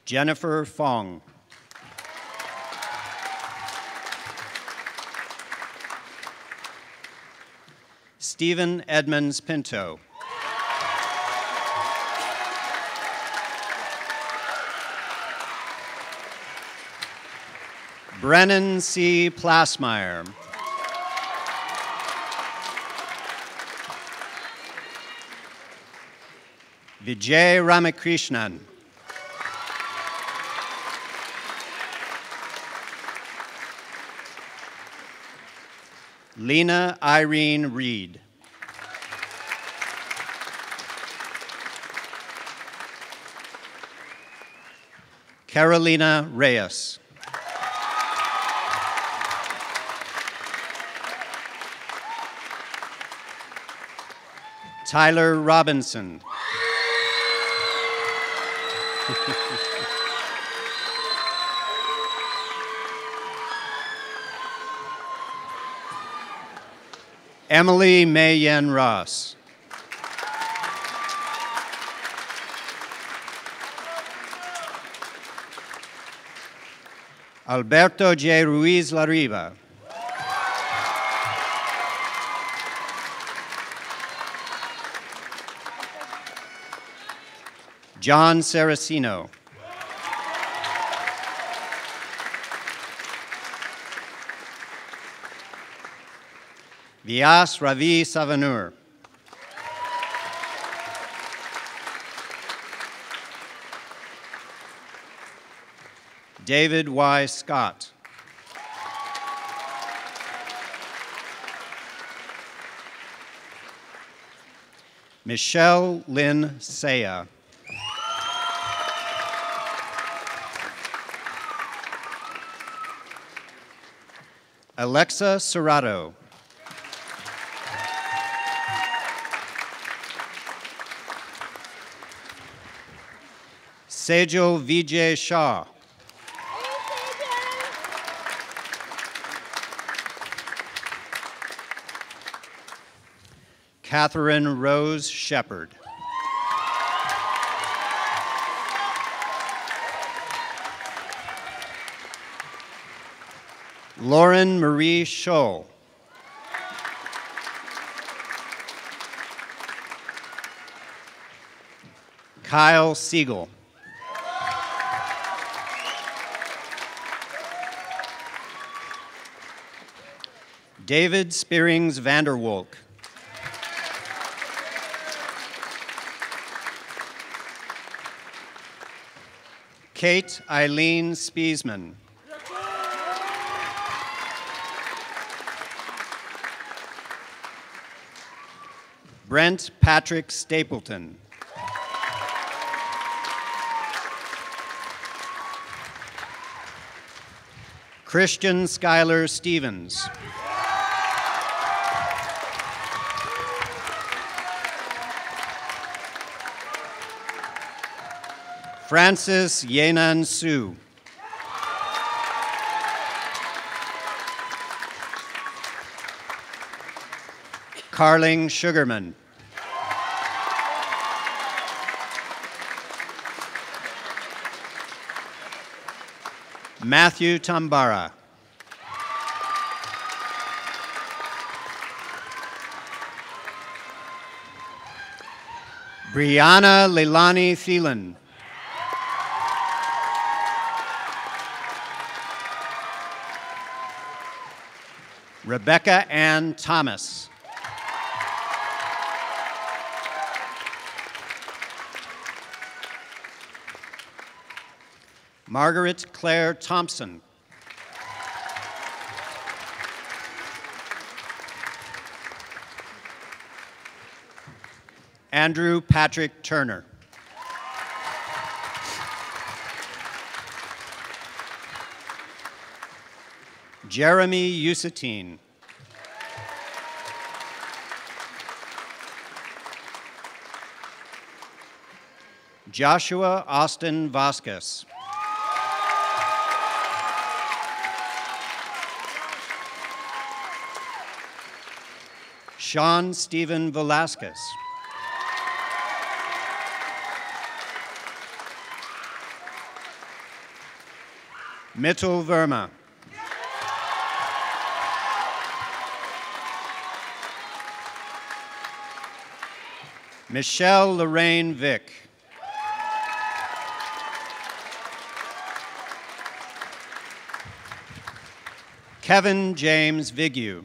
Jennifer Fong. Stephen Edmonds Pinto. Brennan C. Plasmeyer. Vijay Ramakrishnan. Lena Irene Reed. Carolina Reyes. Tyler Robinson. Emily May-Yen Ross. Alberto J. Ruiz Lariva. John Saracino. Vyas Ravi Savanur. David Y. Scott. Michelle Lynn Saya. Alexa Serrato. Sejal Vijay Shah. Catherine Rose Shepard. Lauren Marie Scholl. Kyle Siegel. David Spearings Vanderwolk. Kate Eileen Spiesman. Brent Patrick Stapleton. Christian Schuyler Stevens. Francis Yenan Su. Carling Sugarman. Matthew Tambara. Brianna Leilani Thielen. Rebecca Ann Thomas. Margaret Claire Thompson. Andrew Patrick Turner. Jeremy Usatine. Joshua Austin Vasquez. Sean Stephen Velasquez. Mitchell Verma. Michelle Lorraine Vick. Kevin James Vigue.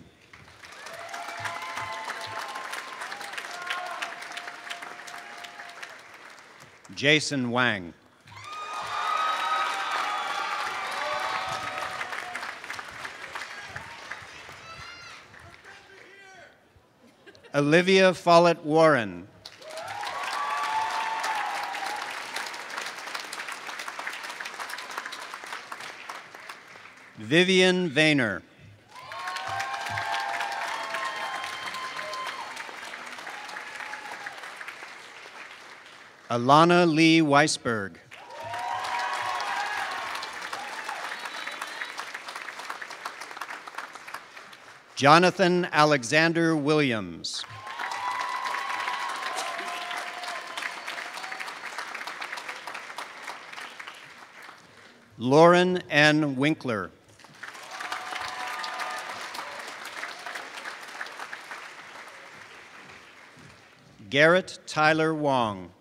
Jason Wang. Olivia Follett Warren. Vivian Vayner. Alana Lee Weisberg. Jonathan Alexander Williams. Lauren N. Winkler. Garrett Tyler Wong.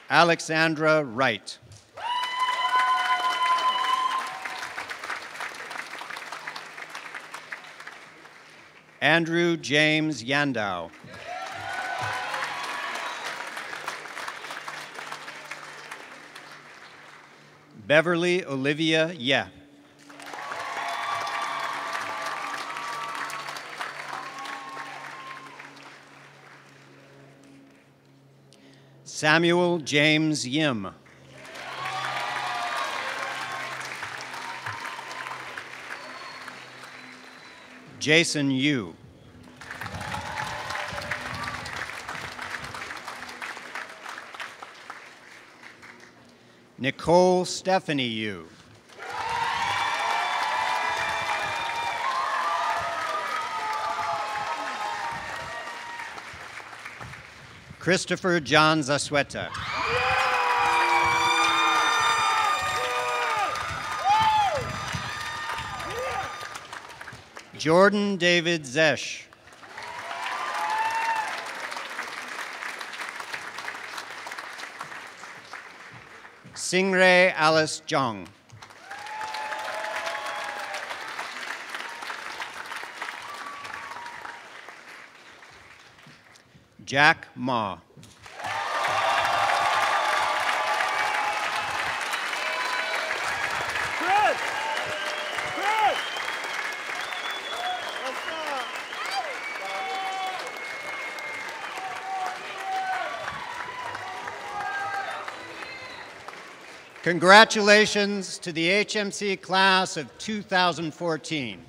Alexandra Wright. Andrew James Yandow. Beverly Olivia Yeh. Samuel James Yim. Jason Yu. Nicole Stephanie Yu. Christopher John Zasweta. Jordan David Zesh. Singray Alice Jong. Jack Ma. Congratulations to the HMC class of 2014.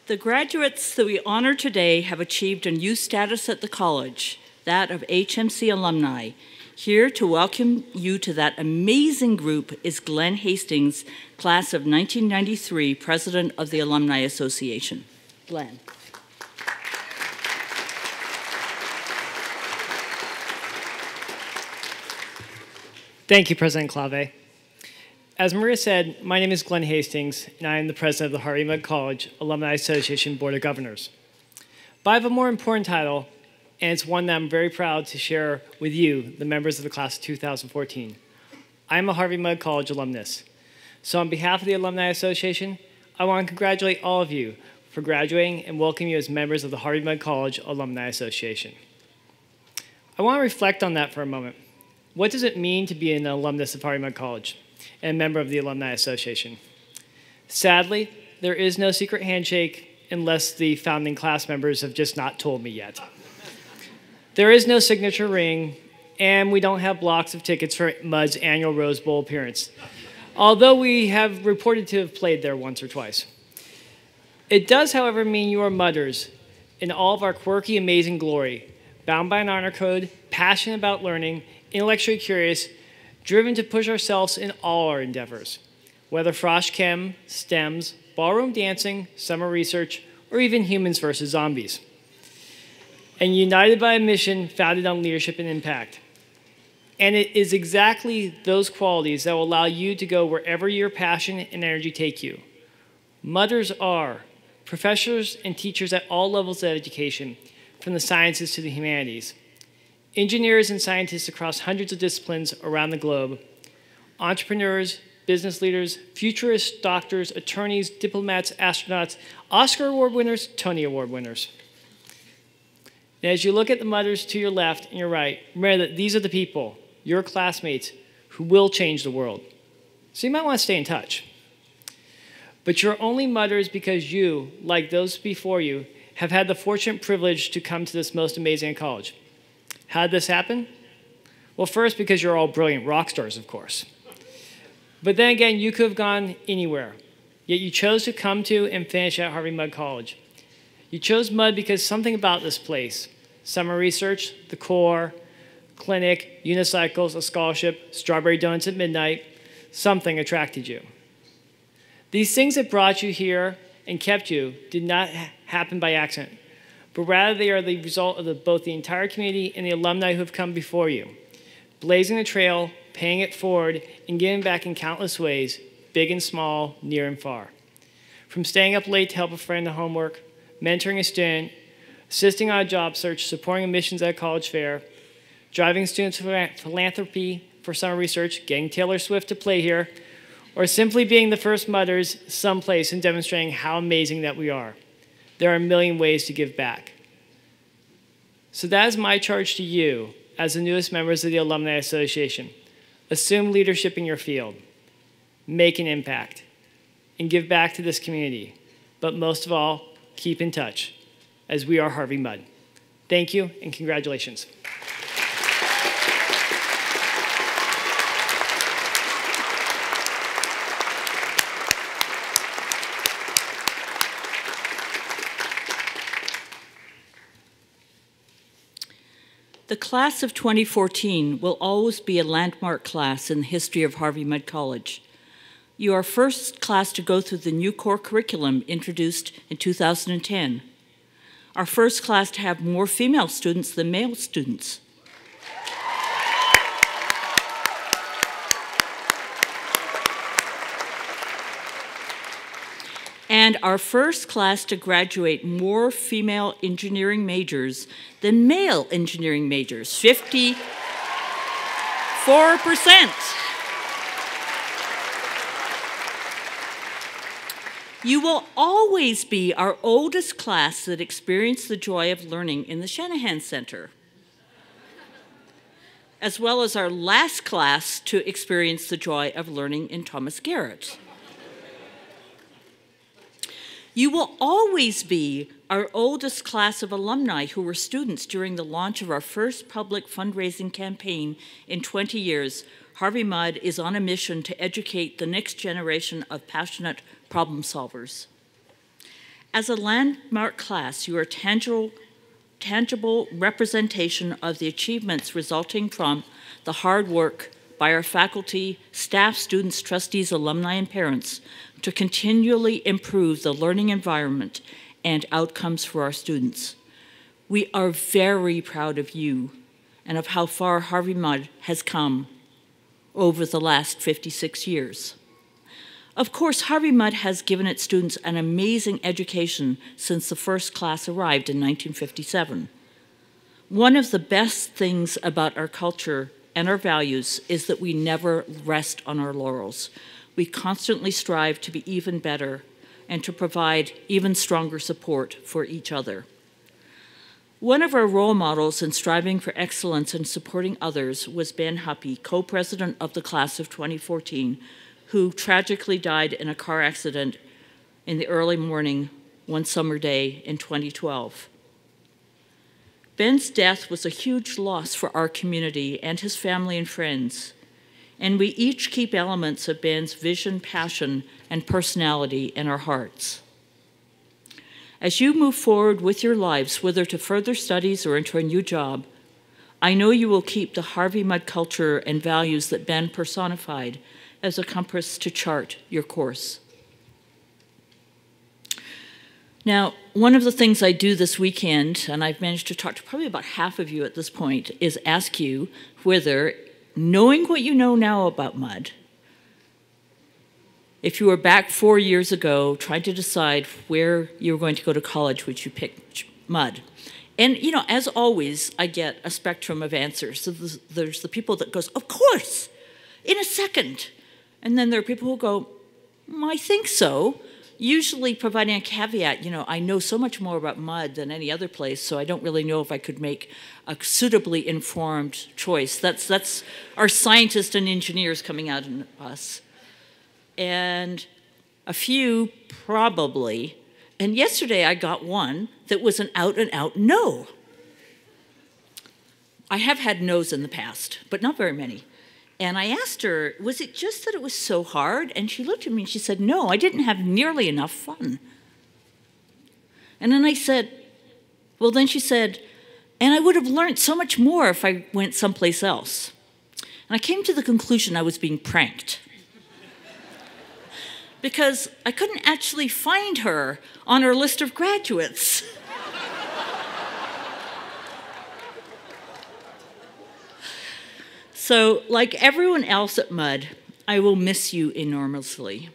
The graduates that we honor today have achieved a new status at the college, that of HMC alumni. Here to welcome you to that amazing group is Glenn Hastings, class of 1993, president of the Alumni Association. Glenn. Thank you, President Clave. As Maria said, my name is Glenn Hastings, and I am the president of the Harvey Mudd College Alumni Association Board of Governors. But I have a more important title, and it's one that I'm very proud to share with you, the members of the class of 2014. I am a Harvey Mudd College alumnus. So on behalf of the Alumni Association, I want to congratulate all of you for graduating and welcome you as members of the Harvey Mudd College Alumni Association. I want to reflect on that for a moment. What does it mean to be an alumnus of Harvey Mudd College and a member of the Alumni Association? Sadly, there is no secret handshake unless the founding class members have just not told me yet. There is no signature ring, and we don't have blocks of tickets for Mudd's annual Rose Bowl appearance, although we have reported to have played there once or twice. It does, however, mean you are Mudders in all of our quirky, amazing glory, bound by an honor code, passionate about learning, intellectually curious, driven to push ourselves in all our endeavors, whether Frosh Chem, STEMs, ballroom dancing, summer research, or even humans versus zombies. And united by a mission founded on leadership and impact. And it is exactly those qualities that will allow you to go wherever your passion and energy take you. Mudders are professors and teachers at all levels of education, from the sciences to the humanities, engineers and scientists across hundreds of disciplines around the globe, entrepreneurs, business leaders, futurists, doctors, attorneys, diplomats, astronauts, Oscar Award winners, Tony Award winners. And as you look at the Mudders to your left and your right, remember that these are the people, your classmates, who will change the world. So you might want to stay in touch. But you're only Mudders because you, like those before you, have had the fortunate privilege to come to this most amazing college. How did this happen? Well, first, because you're all brilliant rock stars, of course. But then again, you could have gone anywhere, yet you chose to come to and finish at Harvey Mudd College. You chose Mudd because something about this place, summer research, the core, clinic, unicycles, a scholarship, strawberry donuts at midnight, something attracted you. These things that brought you here and kept you did not happen by accident, but rather they are the result of both the entire community and the alumni who have come before you, blazing the trail, paying it forward, and giving back in countless ways, big and small, near and far. From staying up late to help a friend with homework, mentoring a student, assisting on a job search, supporting admissions at a college fair, driving students to philanthropy for summer research, getting Taylor Swift to play here, or simply being the first Mudders someplace and demonstrating how amazing that we are. There are a million ways to give back. So that is my charge to you as the newest members of the Alumni Association. Assume leadership in your field, make an impact, and give back to this community. But most of all, keep in touch, as we are Harvey Mudd. Thank you, and congratulations. The class of 2014 will always be a landmark class in the history of Harvey Mudd College. You are first class to go through the new core curriculum introduced in 2010. Our first class to have more female students than male students. And our first class to graduate more female engineering majors than male engineering majors, 54%. You will always be our oldest class that experienced the joy of learning in the Shanahan Center, as well as our last class to experience the joy of learning in Thomas Garrett. You will always be our oldest class of alumni who were students during the launch of our first public fundraising campaign in 20 years. Harvey Mudd is on a mission to educate the next generation of passionate problem solvers. As a landmark class, you are tangible representation of the achievements resulting from the hard work by our faculty, staff, students, trustees, alumni, and parents to continually improve the learning environment and outcomes for our students. We are very proud of you and of how far Harvey Mudd has come over the last 56 years. Of course, Harvey Mudd has given its students an amazing education since the first class arrived in 1957. One of the best things about our culture and our values is that we never rest on our laurels. We constantly strive to be even better and to provide even stronger support for each other. One of our role models in striving for excellence and supporting others was Ben Huppy, co-president of the class of 2014, who tragically died in a car accident in the early morning one summer day in 2012. Ben's death was a huge loss for our community and his family and friends, and we each keep elements of Ben's vision, passion, and personality in our hearts. As you move forward with your lives, whether to further studies or into a new job, I know you will keep the Harvey Mudd culture and values that Ben personified as a compass to chart your course. Now, one of the things I do this weekend, and I've managed to talk to probably about half of you at this point, is ask you whether, knowing what you know now about mud, if you were back 4 years ago trying to decide where you were going to go to college, would you pick mud? And, you know, as always, I get a spectrum of answers. So there's the people that goes, of course, in a second. And then there are people who go, I think so. Usually providing a caveat, you know, I know so much more about mud than any other place, so I don't really know if I could make a suitably informed choice. That's our scientists and engineers coming out in us. And a few probably. And yesterday I got one that was an out-and-out no. I have had no's in the past, but not very many. And I asked her, was it just that it was so hard? And she looked at me and she said, no, I didn't have nearly enough fun. And then I said, well, then she said, and I would have learned so much more if I went someplace else. And I came to the conclusion I was being pranked. Because I couldn't actually find her on her list of graduates. So, like everyone else at MUD, I will miss you enormously.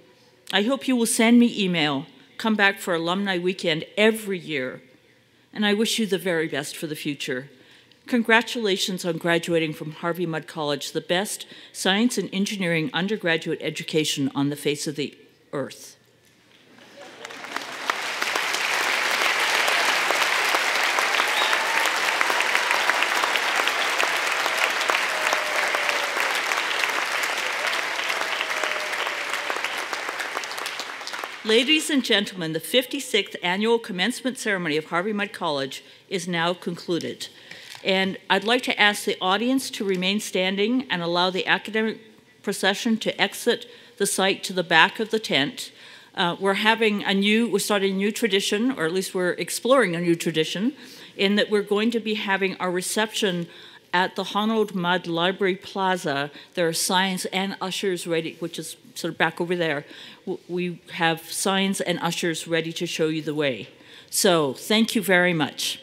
I hope you will send me email, come back for Alumni Weekend every year, and I wish you the very best for the future. Congratulations on graduating from Harvey Mudd College, the best science and engineering undergraduate education on the face of the earth. Ladies and gentlemen, the 56th annual commencement ceremony of Harvey Mudd College is now concluded. And I'd like to ask the audience to remain standing and allow the academic procession to exit the site to the back of the tent. We're starting a new tradition, or at least we're exploring a new tradition, in that we're going to be having our reception at the Honnold Mudd Library Plaza. There are signs and ushers ready, which is sort of back over there. We have signs and ushers ready to show you the way. So, thank you very much.